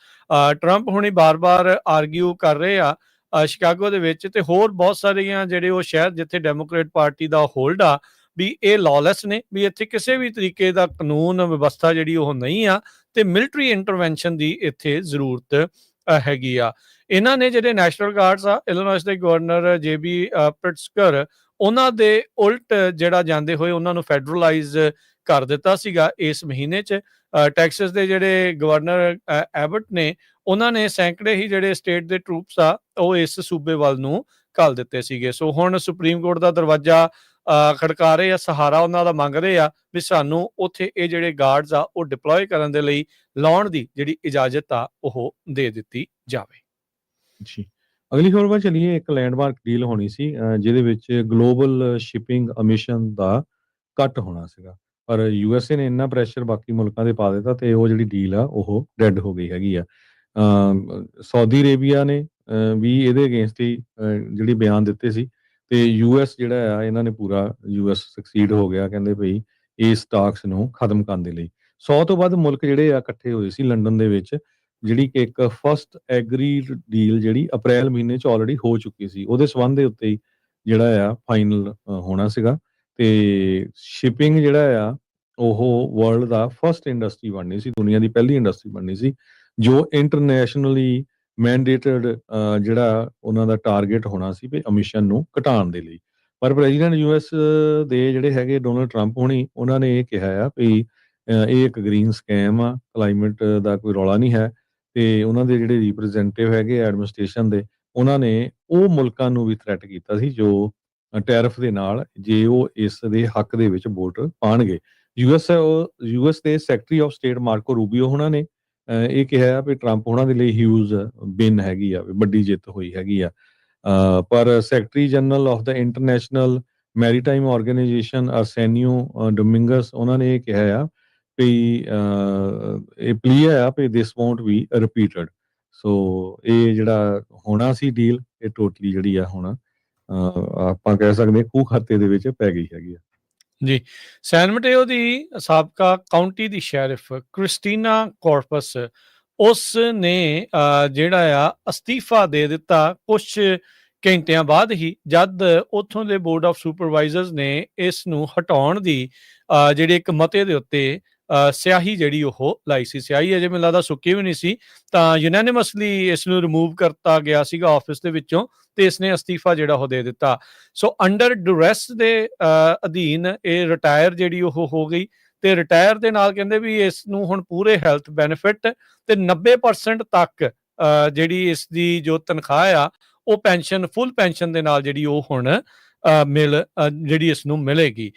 ਟਰੰਪ ਹੁਣੀ ਬਾਰ-ਬਾਰ ਆਰਗਿਊ ਕਰ ਰਹੇ ਆ ਸ਼ਿਕਾਗੋ ਦੇ ਵਿੱਚ ਤੇ ਹੋਰ ਬਹੁਤ ਸਾਰੀਆਂ ਜਿਹੜੇ ਉਹ ਸ਼ਹਿਰ ਜਿੱਥੇ ਡੈਮੋਕ੍ਰੇਟ ਪਾਰਟੀ ਦਾ ਹੋਲਡ ਆ ਵੀ ਇਹ ਲਾਅਲੈਸ ਨੇ, ਵੀ ਇੱਥੇ ਕਿਸੇ ਵੀ ਤਰੀਕੇ ਦਾ ਕਾਨੂੰਨ ਵਿਵਸਥਾ ਜਿਹੜੀ ਉਹ ਨਹੀਂ ਆ ਤੇ ਮਿਲਟਰੀ ਇੰਟਰਵੈਂਸ਼ਨ ਦੀ ਇੱਥੇ ਜ਼ਰੂਰਤ ਹੈਗੀ ਆ। ਇਹਨਾਂ ਨੇ ਜਿਹੜੇ ਨੈਸ਼ਨਲ ਗਾਰਡਸ ਆ, ਇਲੀਨੋਇਸ ਦੇ ਗਵਰਨਰ JB ਪ੍ਰਿਟਸਕਰ, ਉਹਨਾਂ ਦੇ ਉਲਟ ਜਿਹੜਾ ਜਾਂਦੇ ਹੋਏ ਉਹਨਾਂ ਨੂੰ ਫੈਡਰਲਾਈਜ਼ ਕਰ ਦਿੱਤਾ ਸੀਗਾ ਇਸ ਮਹੀਨੇ 'ਚ। ਟੈਕਸਸ ਦੇ ਜਿਹੜੇ ਗਵਰਨਰ ਐਬਟ ਨੇ, ਉਹਨਾਂ ਨੇ ਸੈਂਕੜੇ ਹੀ ਜਿਹੜੇ ਸਟੇਟ ਦੇ ਟਰੂਪਸ ਆ ਉਹ ਇਸ ਸੂਬੇ ਵੱਲ ਨੂੰ ਘੱਲ ਦਿੱਤੇ ਸੀਗੇ। ਸੋ ਹੁਣ ਸੁਪਰੀਮ ਕੋਰਟ ਦਾ ਦਰਵਾਜ਼ਾ ਖੜਕਾ ਰਹੇ ਆ, ਸਹਾਰਾ ਉਹਨਾਂ ਦਾ ਮੰਗ ਰਹੇ ਆ ਵੀ ਸਾਨੂੰ ਉੱਥੇ ਇਹ ਜਿਹੜੇ ਗਾਰਡਸ ਆ ਉਹ ਡਿਪਲੋਏ ਕਰਨ ਦੇ ਲਈ ਲਾਉਣ ਦੀ ਜਿਹੜੀ ਇਜਾਜ਼ਤ ਆ ਉਹ ਦੇ ਦਿੱਤੀ ਜਾਵੇ। ਜੀ, ਅਗਲੀ ਖਬਰ ਵੱਲ ਚਲੀਏ। ਇੱਕ ਲੈਂਡਮਾਰਕ ਡੀਲ ਹੋਣੀ ਸੀ ਜਿਹਦੇ ਵਿੱਚ ਗਲੋਬਲ ਸ਼ਿਪਿੰਗ ਐਮਿਸ਼ਨ ਦਾ ਘੱਟ ਹੋਣਾ ਸੀਗਾ, ਪਰ USA ਨੇ ਇੰਨਾ ਪ੍ਰੈਸ਼ਰ ਬਾਕੀ ਮੁਲਕਾਂ ਦੇ ਪਾ ਦਿੱਤਾ ਤੇ ਉਹ ਜਿਹੜੀ ਡੀਲ ਆ ਉਹ ਡੈਡ ਹੋ ਗਈ ਹੈਗੀ ਆ। ਸਾਊਦੀ ਅਰੇਬੀਆ ਨੇ ਵੀ ਇਹਦੇ ਅਗੇਂਸਟ ਹੀ ਜਿਹੜੀ ਬਿਆਨ ਦਿੱਤੇ ਸੀ, ਤੇ US ਜਿਹੜਾ ਆ ਇਹਨਾਂ ਨੇ ਪੂਰਾ US ਸਕਸੀਡ ਹੋ ਗਿਆ, ਕਹਿੰਦੇ ਭਈ ਇਸ ਟਾਕਸ ਨੂੰ ਖਤਮ ਕਰਨ ਦੇ ਲਈ 100 ਤੋਂ ਵੱਧ ਮੁਲਕ ਜਿਹੜੇ ਆ ਇਕੱਠੇ ਹੋਏ ਸੀ ਲੰਡਨ ਦੇ ਵਿੱਚ, ਜਿਹੜੀ ਕਿ ਇੱਕ ਫਸਟ ਐਗਰੀਡ ਡੀਲ ਜਿਹੜੀ ਅਪ੍ਰੈਲ ਮਹੀਨੇ 'ਚ ਆਲਰੇਡੀ ਹੋ ਚੁੱਕੀ ਸੀ, ਉਹਦੇ ਸੰਬੰਧ ਦੇ ਉੱਤੇ ਹੀ ਜਿਹੜਾ ਆ ਫਾਈਨਲ ਹੋਣਾ ਸੀਗਾ। ਤੇ ਸ਼ਿਪਿੰਗ ਜਿਹੜਾ ਆ ਉਹ ਵਰਲਡ ਦਾ ਫਸਟ ਇੰਡਸਟਰੀ ਬਣਨੀ ਸੀ, ਦੁਨੀਆ ਦੀ ਪਹਿਲੀ ਇੰਡਸਟਰੀ ਬਣਨੀ ਸੀ ਜੋ ਇੰਟਰਨੈਸ਼ਨਲੀ ਮੈਂਡੇਟਡ ਜਿਹੜਾ ਉਹਨਾਂ ਦਾ ਟਾਰਗੇਟ ਹੋਣਾ ਸੀ ਵੀ ਅਮਿਸ਼ਨ ਨੂੰ ਘਟਾਉਣ ਦੇ ਲਈ। ਪਰ ਪ੍ਰੈਜ਼ੀਡੈਂਟ ਯੂਐਸ ਦੇ ਜਿਹੜੇ ਹੈਗੇ ਡੋਨਲਡ ਟਰੰਪ ਹੋਣੀ, ਉਹਨਾਂ ਨੇ ਇਹ ਕਿਹਾ ਆ ਵੀ ਇਹ ਇੱਕ ਗ੍ਰੀਨ ਸਕੈਮ ਆ, ਕਲਾਈਮੇਟ ਦਾ ਕੋਈ ਰੌਲਾ ਨਹੀਂ ਹੈ। ਤੇ ਉਹਨਾਂ ਦੇ ਜਿਹੜੇ ਰਿਪਰੈਜ਼ੈਂਟੇਟਿਵ ਹੈਗੇ ਐਡਮਿਨਿਸਟ੍ਰੇਸ਼ਨ ਦੇ, ਉਹਨਾਂ ਨੇ ਉਹ ਮੁਲਕਾਂ ਨੂੰ ਵੀ ਥ੍ਰੈਟ ਕੀਤਾ ਸੀ ਜੋ ਟੈਰਿਫ ਦੇ ਨਾਲ, ਜੇ ਉਹ ਇਸ ਦੇ ਹੱਕ ਦੇ ਵਿੱਚ ਵੋਟ ਪਾਉਣਗੇ। ਯੂਐਸ ਦੇ ਸੈਕਟਰੀ ਆਫ ਸਟੇਟ ਮਾਰਕੋ ਰੂਬੀਓ ਉਹਨਾਂ ਨੇ ਇਹ ਕਿਹਾ ਆ ਵੀ ਟਰੰਪ ਉਹਨਾਂ ਦੇ ਲਈ ਹਿਊਜ ਵਿਨ ਹੈਗੀ ਆ, ਵੱਡੀ ਜਿੱਤ ਹੋਈ ਹੈਗੀ ਆ। ਪਰ secretary general of the International Maritime Organization Arsenio Dominguez, ਉਹਨਾਂ ਨੇ ਇਹ ਕਿਹਾ ਆ ਵੀ ਇਹ ਕਲੀਅਰ ਆ ਵੀ this won't be repeated. So ਇਹ ਜਿਹੜਾ ਹੋਣਾ ਸੀ ਡੀਲ, ਇਹ ਟੋਟਲੀ ਜਿਹੜੀ ਆ ਹੁਣ ਆਪਾਂ ਕਹਿ ਸਕਦੇ ਖੂਹ ਖਾਤੇ ਦੇ ਵਿੱਚ ਪੈ ਗਈ ਹੈਗੀ ਆ। ਜੀ, ਸੈਨ ਮਟੇਓ ਦੀ ਸਾਬਕਾ ਕਾਉਂਟੀ ਦੀ ਸ਼ੈਰਿਫ ਕ੍ਰਿਸਟੀਨਾ ਕੋਰਪਸ, ਉਸ ਨੇ ਜਿਹੜਾ ਆ ਅਸਤੀਫਾ ਦੇ ਦਿੱਤਾ ਕੁਛ ਘੰਟਿਆਂ ਬਾਅਦ ਹੀ, ਜਦ ਉੱਥੋਂ ਦੇ ਬੋਰਡ ਆਫ ਸੁਪਰਵਾਈਜ਼ਰਸ ਨੇ ਇਸ ਨੂੰ ਹਟਾਉਣ ਦੀ ਜਿਹੜੇ ਇੱਕ ਮਤੇ ਦੇ ਉੱਤੇ ਸਿਆਹੀ ਜਿਹੜੀ ਉਹ ਲਾਈ ਸੀ। ਸਿਆਹੀ ਅਜੇ ਮੈਨੂੰ ਲੱਗਦਾ ਸੁੱਕੀ ਵੀ ਨਹੀਂ ਸੀ, ਤਾਂ ਯੂਨੈਨਿਮਸਲੀ ਇਸ ਨੂੰ ਰਿਮੂਵ ਕਰਤਾ ਗਿਆ ਸੀਗਾ ਆਫਿਸ ਦੇ ਵਿੱਚੋਂ, ਤੇ ਇਸਨੇ ਅਸਤੀਫਾ ਜਿਹੜਾ ਉਹ ਦੇ ਦਿੱਤਾ। ਸੋ ਅੰਡਰ ਡਿਊਰੈਸ ਦੇ ਅਧੀਨ ਇਹ ਰਿਟਾਇਰ ਜਿਹੜੀ ਉਹ ਹੋ ਗਈ, ਤੇ ਰਿਟਾਇਰ ਦੇ ਨਾਲ ਕਹਿੰਦੇ ਵੀ ਇਸ ਨੂੰ ਹੁਣ ਪੂਰੇ ਹੈਲਥ ਬੈਨੀਫਿਟ ਤੇ 90% ਤੱਕ ਜਿਹੜੀ ਇਸ ਦੀ ਜੋ ਤਨਖਾਹ ਆ ਉਹ ਪੈਨਸ਼ਨ, ਫੁੱਲ ਪੈਨਸ਼ਨ ਦੇ ਨਾਲ ਜਿਹੜੀ ਉਹ ਹੁਣ ਜਿਹੜੀ ਇਸ ਨੂੰ ਮਿਲੇਗੀ।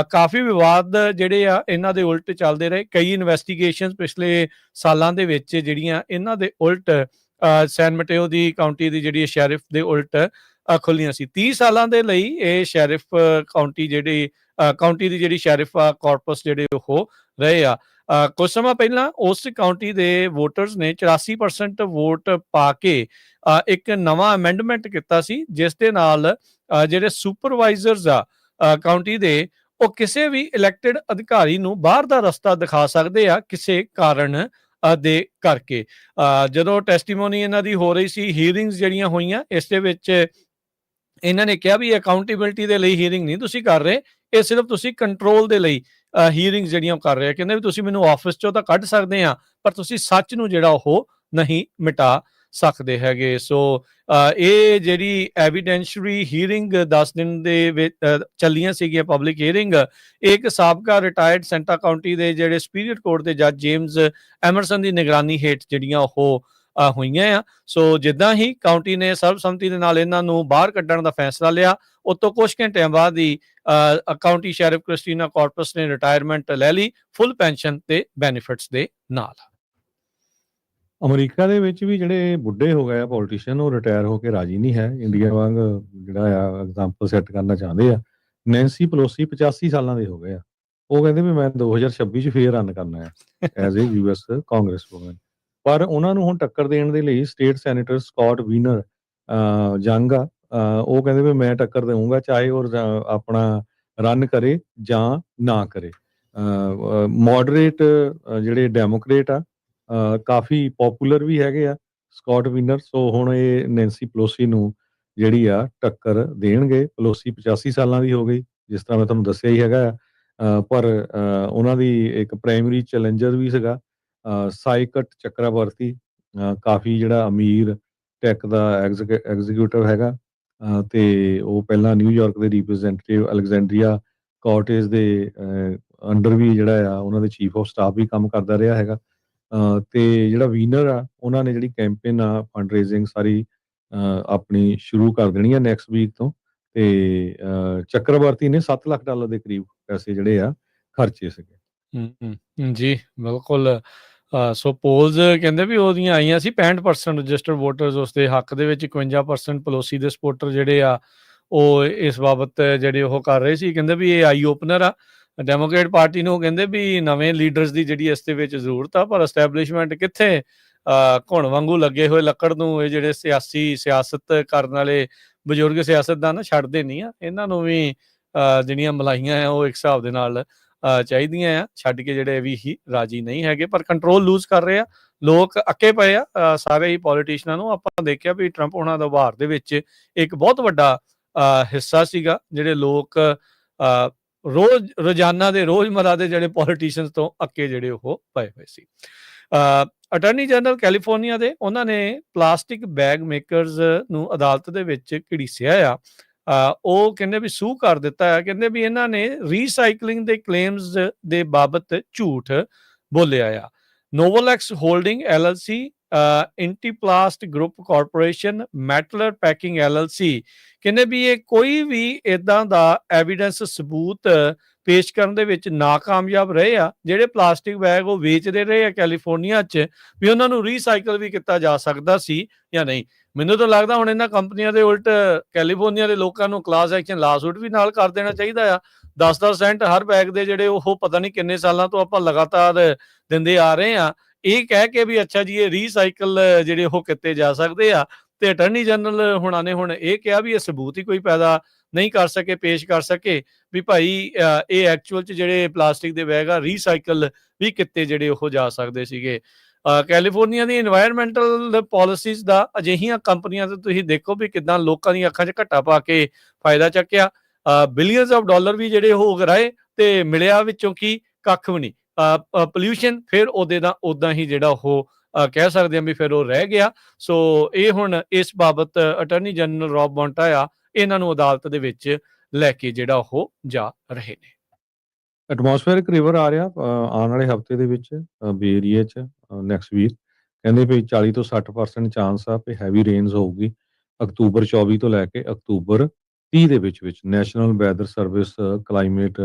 ਕਾਫੀ ਵਿਵਾਦ ਜਿਹੜੇ ਆ ਇਹਨਾਂ ਦੇ ਉਲਟ ਚੱਲਦੇ ਰਹੇ, ਕਈ ਇਨਵੈਸਟੀਗੇਸ਼ਨ ਪਿਛਲੇ ਸਾਲਾਂ ਦੇ ਵਿੱਚ ਜਿਹੜੀਆਂ ਇਹਨਾਂ ਦੇ ਉਲਟ ਸੈਨ ਮਟੇਓ ਦੀ ਕਾਉਂਟੀ ਦੀ ਜਿਹੜੀ ਸ਼ੈਰਿਫ ਦੇ ਉਲਟ ਖੁੱਲੀਆਂ ਸੀ। 30 ਸਾਲਾਂ ਦੇ ਲਈ ਇਹ ਸ਼ੈਰਿਫ ਕਾਉਂਟੀ ਦੀ ਜਿਹੜੀ ਸ਼ੈਰਿਫ ਆ ਕਾਰਪਸ ਜਿਹੜੇ ਉਹ ਰਹੇ ਆ। ਕੁਝ ਸਮਾਂ ਪਹਿਲਾਂ ਉਸ ਕਾਉਂਟੀ ਦੇ ਵੋਟਰਸ ਨੇ 84% ਵੋਟ ਪਾ ਕੇ ਇੱਕ ਨਵਾਂ ਅਮੈਂਡਮੈਂਟ ਕੀਤਾ ਸੀ, ਜਿਸ ਦੇ ਨਾਲ ਜਿਹੜੇ ਸੁਪਰਵਾਈਜ਼ਰਸ ਆ ਕਾਉਂਟੀ ਦੇ, ਉਹ ਕਿਸੇ ਵੀ ਇਲੈਕਟਡ ਅਧਿਕਾਰੀ ਨੂੰ ਬਾਹਰ ਦਾ ਰਸਤਾ ਦਿਖਾ ਸਕਦੇ ਆ ਕਿਸੇ ਕਾਰਨ ਦੇ ਕਰਕੇ। ਜਦੋਂ ਟੈਸਟੀਮੋਨੀ ਇਹਨਾਂ ਦੀ ਹੋ ਰਹੀ ਸੀ, ਹੀਅਰਿੰਗਸ ਜਿਹੜੀਆਂ ਹੋਈਆਂ, ਇਸ ਦੇ ਵਿੱਚ ਇਹਨਾਂ ਨੇ ਕਿਹਾ ਵੀ ਅਕਾਊਂਟੇਬਿਲਿਟੀ ਦੇ ਲਈ ਹੀਅਰਿੰਗ ਨਹੀਂ ਤੁਸੀਂ ਕਰ ਰਹੇ, ਇਹ ਸਿਰਫ ਤੁਸੀਂ ਕੰਟਰੋਲ ਦੇ ਲਈ ਹੀਅਰਿੰਗ ਜਿਹੜੀਆਂ ਕਰ ਰਹੇ ਆ। ਕਹਿੰਦੇ ਵੀ ਤੁਸੀਂ ਮੈਨੂੰ ਆਫਿਸ ਚੋਂ ਤਾਂ ਕੱਢ ਸਕਦੇ ਆ, ਪਰ ਤੁਸੀਂ ਸੱਚ ਨੂੰ ਜਿਹੜਾ ਉਹ ਨਹੀਂ ਮਿਟਾ ਸਕਦੇ ਹੈਗੇ। ਸੋ ਇਹ ਜਿਹੜੀ ਐਵੀਡੈਂਸ਼ਰੀ ਹੀਅਰਿੰਗ 10 ਦਿਨ ਦੇ ਵਿੱਚ ਚੱਲੀਆਂ ਸੀਗੀਆਂ, ਪਬਲਿਕ ਹੀਅਰਿੰਗ, ਇੱਕ ਸਾਬਕਾ ਰਿਟਾਇਰਡ ਸੈਂਟਾ ਕਾਉਂਟੀ ਦੇ ਜਿਹੜੇ ਸੁਪੀਰੀਅਰ ਕੋਰਟ ਦੇ ਜੱਜ ਜੇਮਸ ਐਮਰਸਨ ਦੀ ਨਿਗਰਾਨੀ ਹੇਠ ਜਿਹੜੀਆਂ ਉਹ ਹੋਈਆਂ ਆ। ਸੋ ਜਿੱਦਾਂ ਹੀ ਕਾਉਂਟੀ ਨੇ ਸਰਬਸੰਮਤੀ ਦੇ ਨਾਲ ਇਹਨਾਂ ਨੂੰ ਬਾਹਰ ਕੱਢਣ ਦਾ ਫੈਸਲਾ ਲਿਆ, ਉਸ ਤੋਂ ਕੁਝ ਘੰਟਿਆਂ ਬਾਅਦ ਹੀ ਕਾਉਂਟੀ ਸ਼ੈਰਿਫ ਕ੍ਰਿਸਟੀਨਾ ਕਾਰਪਸ ਨੇ ਰਿਟਾਇਰਮੈਂਟ ਲੈ ਲਈ, ਫੁੱਲ ਪੈਨਸ਼ਨ ਤੇ ਬੈਨੀਫਿਟਸ ਦੇ ਨਾਲ। ਅਮਰੀਕਾ ਦੇ ਵਿੱਚ ਵੀ ਜਿਹੜੇ ਬੁੱਢੇ ਹੋ ਗਏ ਆ ਪੋਲੀਟੀਸ਼ੀਅਨ, ਉਹ ਰਿਟਾਇਰ ਹੋ ਕੇ ਰਾਜੀ ਨਹੀਂ ਹੈ। ਇੰਡੀਆ ਵਾਂਗ ਜਿਹੜਾ ਆ ਐਗਜ਼ਾਮਪਲ ਸੈੱਟ ਕਰਨਾ ਚਾਹੁੰਦੇ ਆ। ਨੈਂਸੀ ਪਲੋਸੀ 85 ਸਾਲਾਂ ਦੇ ਹੋ ਗਏ ਆ, ਉਹ ਕਹਿੰਦੇ ਵੀ ਮੈਂ 2026 ਚ ਫੇਰ ਰਨ ਕਰਨਾ ਹੈ as a US Congress woman. ਪਰ ਉਹਨਾਂ ਨੂੰ ਹੁਣ ਟੱਕਰ ਦੇਣ ਦੇ ਲਈ ਸਟੇਟ ਸੈਨੇਟਰ ਸਕਾਟ ਵੀਨਰ ਜੰਗ ਆ, ਉਹ ਕਹਿੰਦੇ ਵੀ ਮੈਂ ਟੱਕਰ ਦੇਵਾਂਗਾ ਚਾਹੇ ਉਹ ਆਪਣਾ ਰਨ ਕਰੇ ਜਾਂ ਨਾ ਕਰੇ। ਮੋਡਰੇਟ ਜਿਹੜੇ ਡੈਮੋਕਰੇਟ ਆ, ਕਾਫੀ ਪੋਪੂਲਰ ਵੀ ਹੈਗੇ ਆ ਸਕਾਟ ਵਿਨਰ। ਸੋ ਹੁਣ ਇਹ ਨੈਂਸੀ ਪਲੋਸੀ ਨੂੰ ਜਿਹੜੀ ਆ ਟੱਕਰ ਦੇਣਗੇ। ਪਲੋਸੀ 85 ਸਾਲਾਂ ਦੀ ਹੋ ਗਈ, ਜਿਸ ਤਰ੍ਹਾਂ ਮੈਂ ਤੁਹਾਨੂੰ ਦੱਸਿਆ ਹੀ ਹੈਗਾ ਆ। ਪਰ ਉਹਨਾਂ ਦੀ ਇੱਕ ਪ੍ਰਾਇਮਰੀ ਚੈਲੰਜਰ ਵੀ ਸੀਗਾ ਸਾਈਕਟ ਚੱਕਰਾਵਰਤੀ, ਕਾਫੀ ਜਿਹੜਾ ਅਮੀਰ ਟੈਕ ਦਾ ਐਗਜ਼ੀਕਿਊਟਿਵ ਹੈਗਾ, ਤੇ ਉਹ ਪਹਿਲਾਂ ਨਿਊਯਾਰਕ ਦੇ ਰਿਪਰੈਜ਼ੈਂਟੇਟਿਵ ਅਲੈਗਜ਼ੈਂਡਰੀਆ ਕਾਰਟੇਜ ਦੇ ਅੰਡਰ ਵੀ ਜਿਹੜਾ ਆ ਉਹਨਾਂ ਦੇ ਚੀਫ ਆਫ ਸਟਾਫ ਵੀ ਕੰਮ ਕਰਦਾ ਰਿਹਾ ਹੈਗਾ। ਤੇ ਜਿਹੜਾ ਵੀਨਰ ਆ, ਉਹਨਾਂ ਨੇ ਜਿਹੜੀ ਕੈਂਪੇਨ ਆ ਫੰਡ ਰੇਜ਼ਿੰਗ ਸਾਰੀ ਆਪਣੀ ਸ਼ੁਰੂ ਕਰ ਦੇਣੀ ਆ ਨੈਕਸਟ ਵੀਕ ਤੋਂ। ਤੇ ਚੱਕਰਵਰਤੀ ਨੇ $7 ਲੱਖ ਦੇ ਕਰੀਬ ਪੈਸੇ ਜਿਹੜੇ ਆ ਖਰਚੇ ਸੀਗੇ। ਜੀ ਬਿਲਕੁਲ। ਸੋ ਪੋਲਸ ਕਹਿੰਦੇ ਵੀ ਉਹਦੀਆਂ ਆਈਆਂ ਸੀ 65% ਰਜਿਸਟਰਡ ਵੋਟਰਸ ਉਸਦੇ ਹੱਕ ਦੇ ਵਿੱਚ, 51% ਪਲੋਸੀ ਦੇ ਸਪੋਰਟਰ ਜਿਹੜੇ ਆ ਉਹ ਇਸ ਬਾਬਤ ਜਿਹੜੇ ਉਹ ਕਰ ਰਹੇ ਸੀ। ਕਹਿੰਦੇ ਵੀ ਇਹ ਆਈ ਓਪਨਰ ਆ ਡੈਮੋਕ੍ਰੇਟ ਪਾਰਟੀ ਨੂੰ, ਕਹਿੰਦੇ ਵੀ ਨਵੇਂ ਲੀਡਰਸ ਦੀ ਜਿਹੜੀ ਇਸ ਦੇ ਵਿੱਚ ਜ਼ਰੂਰਤ ਆ, ਪਰ ਐਸਟੈਬਲਿਸ਼ਮੈਂਟ ਕਿੱਥੇ, ਘੁਣ ਵਾਂਗੂ ਲੱਗੇ ਹੋਏ ਲੱਕੜ ਨੂੰ ਇਹ ਜਿਹੜੇ ਸਿਆਸਤ ਕਰਨ ਵਾਲੇ ਬਜ਼ੁਰਗ ਸਿਆਸਤਦਾਨ ਛੱਡਦੇ ਨਹੀਂ ਆ। ਇਹਨਾਂ ਨੂੰ ਵੀ ਜਿਹੜੀਆਂ ਮਲਾਈਆਂ ਆ ਉਹ ਇੱਕ ਹਿਸਾਬ ਦੇ ਨਾਲ ਚਾਹੀਦੀਆਂ ਆ, ਛੱਡ ਕੇ ਜਿਹੜੇ ਵੀ ਹੀ ਰਾਜੀ ਨਹੀਂ ਹੈਗੇ। ਪਰ ਕੰਟਰੋਲ ਲੂਜ਼ ਕਰ ਰਹੇ ਆ, ਲੋਕ ਅੱਕੇ ਪਏ ਆ ਸਾਰੇ ਹੀ ਪੋਲੀਟੀਸ਼ੀਅਨਾਂ ਨੂੰ। ਆਪਾਂ ਦੇਖਿਆ ਵੀ ਟਰੰਪ ਉਹਨਾਂ ਦਾ ਉਭਾਰ ਦੇ ਵਿੱਚ ਇੱਕ ਬਹੁਤ ਵੱਡਾ ਹਿੱਸਾ ਸੀਗਾ ਜਿਹੜੇ ਲੋਕ ਰੋਜ਼ਾਨਾ ਦੇ ਰੋਜ਼ਮਰਾ ਦੇ ਜਿਹੜੇ ਪੋਲੀਟੀਸ਼ੀਅਨਸ ਤੋਂ ਅੱਕੇ ਜਿਹੜੇ ਉਹ ਪਏ ਹੋਏ ਸੀ। ਅਟਾਰਨੀ ਜਨਰਲ ਕੈਲੀਫੋਰਨੀਆ ਦੇ ਉਹਨਾਂ ਨੇ ਪਲਾਸਟਿਕ ਬੈਗ ਮੇਕਰਸ ਨੂੰ ਅਦਾਲਤ ਦੇ ਵਿੱਚ ਘੜੀਸਿਆ ਆ। ਉਹ ਕਹਿੰਦੇ ਵੀ ਸੂ ਕਰ ਦਿੱਤਾ ਹੈ, ਕਹਿੰਦੇ ਵੀ ਇਹਨਾਂ ਨੇ ਰੀਸਾਈਕਲਿੰਗ ਦੇ ਕਲੇਮਸ ਦੇ ਬਾਬਤ ਝੂਠ ਬੋਲਿਆ ਆ। Novolex holding LLC, Inteplast group corporation, Mettler packing LLC ਕਹਿੰਦੇ ਵੀ ਇਹ ਕੋਈ ਵੀ ਇਦਾਂ ਦਾ ਐਵੀਡੈਂਸ ਸਬੂਤ ਪੇਸ਼ ਕਰਨ ਦੇ ਵਿੱਚ ਨਾਕਾਮਯਾਬ ਰਹੇ ਆ। ਜਿਹੜੇ ਪਲਾਸਟਿਕ ਬੈਗ ਉਹ ਵੇਚਦੇ ਰਹੇ ਆ ਕੈਲੀਫੋਰਨੀਆ 'ਚ, ਵੀ ਉਹਨਾਂ ਨੂੰ ਰੀਸਾਈਕਲ ਵੀ ਕੀਤਾ ਜਾ ਸਕਦਾ ਸੀ ਜਾਂ ਨਹੀਂ। ਮੈਨੂੰ ਤਾਂ ਲੱਗਦਾ ਹੁਣ ਇਹਨਾਂ ਕੰਪਨੀਆਂ ਦੇ ਉਲਟ ਕੈਲੀਫੋਰਨੀਆ ਦੇ ਲੋਕਾਂ ਨੂੰ ਕਲਾਸ ਐਕਸ਼ਨ ਲਾਸੂਟ ਵੀ ਨਾਲ ਕਰ ਦੇਣਾ ਚਾਹੀਦਾ ਆ। 10-10 ਸੈਂਟ ਹਰ ਬੈਗ ਦੇ ਜਿਹੜੇ ਉਹ ਪਤਾ ਨਹੀਂ ਕਿੰਨੇ ਸਾਲਾਂ ਤੋਂ ਆਪਾਂ ਲਗਾਤਾਰ ਦਿੰਦੇ ਆ ਰਹੇ ਆ, ਇਹ ਕਹਿ ਕੇ ਵੀ ਅੱਛਾ ਜੀ ਇਹ ਰੀਸਾਈਕਲ ਜਿਹੜੇ ਉਹ ਕੀਤੇ ਜਾ ਸਕਦੇ ਆ। ਤੇ ਅਟਾਰਨੀ ਜਨਰਲ ਹੁਣਾਂ ਨੇ ਹੁਣ ਇਹ ਕਿਹਾ ਵੀ ਇਹ ਸਬੂਤ ਹੀ ਕੋਈ ਪੈਦਾ ਨਹੀਂ ਕਰ ਸਕੇ, ਪੇਸ਼ ਕਰ ਸਕੇ ਵੀ ਭਾਈ ਇਹ ਐਕਚੁਅਲ 'ਚ ਜਿਹੜੇ ਪਲਾਸਟਿਕ ਦੇ ਬੈਗ ਆ ਰੀਸਾਈਕਲ ਵੀ ਕੀਤੇ ਜਿਹੜੇ ਉਹ ਜਾ ਸਕਦੇ ਸੀਗੇ। ਕੈਲੀਫੋਰਨੀਆ ਦੀ ਇਨਵਾਇਰਮੈਂਟਲ ਪਾਲਿਸੀਜ਼ ਦਾ ਅਜਿਹੀਆਂ ਕੰਪਨੀਆਂ ਤੇ ਤੁਸੀਂ ਦੇਖੋ ਵੀ ਕਿੱਦਾਂ ਲੋਕਾਂ ਦੀਆਂ ਅੱਖਾਂ 'ਚ ਘੱਟਾ ਪਾ ਕੇ ਫਾਇਦਾ ਚੱਕਿਆ। ਬਿਲੀਅਨਸ ਆਫ ਡਾਲਰ ਵੀ ਜਿਹੜੇ ਉਹ ਉਗਰਾਏ ਤੇ ਮਿਲਿਆ ਵਿੱਚੋਂ ਕੀ, ਕੱਖ ਵੀ ਨਹੀਂ। ਪੋਲਿਊਸ਼ਨ ਫਿਰ ਉਹਦੇ ਦਾ ਉਦਾਂ ਹੀ ਜਿਹੜਾ ਉਹ ਕਹਿ ਸਕਦੇ ਹਾਂ ਵੀ ਫਿਰ ਉਹ ਰਹਿ ਗਿਆ। ਸੋ ਇਹ ਹੁਣ ਇਸ ਬਾਬਤ ਅਟਾਰਨੀ ਜਨਰਲ ਰੌਬ ਬੌਂਟਾ ਆ ਇਹਨਾਂ ਨੂੰ ਅਦਾਲਤ ਦੇ ਵਿੱਚ ਲੈ ਕੇ ਜਿਹੜਾ ਉਹ ਜਾ ਰਹੇ ਨੇ। ਐਟਮੋਸਫੇਰਿਕ ਰਿਵਰ ਆ ਰਿਹਾ ਆਉਣ ਵਾਲੇ ਹਫ਼ਤੇ ਦੇ ਵਿੱਚ ਬੇ ਏਰੀਏ 'ਚ ਨੈਕਸਟ ਵੀਕ। ਕਹਿੰਦੇ ਵੀ 40 ਤੋਂ 60% ਚਾਂਸ ਆ ਵੀ ਹੈਵੀ ਰੇਨਸ ਹੋਊਗੀ ਅਕਤੂਬਰ 24 ਤੋਂ ਲੈ ਕੇ ਅਕਤੂਬਰ 30 ਦੇ ਵਿੱਚ। National weather service climate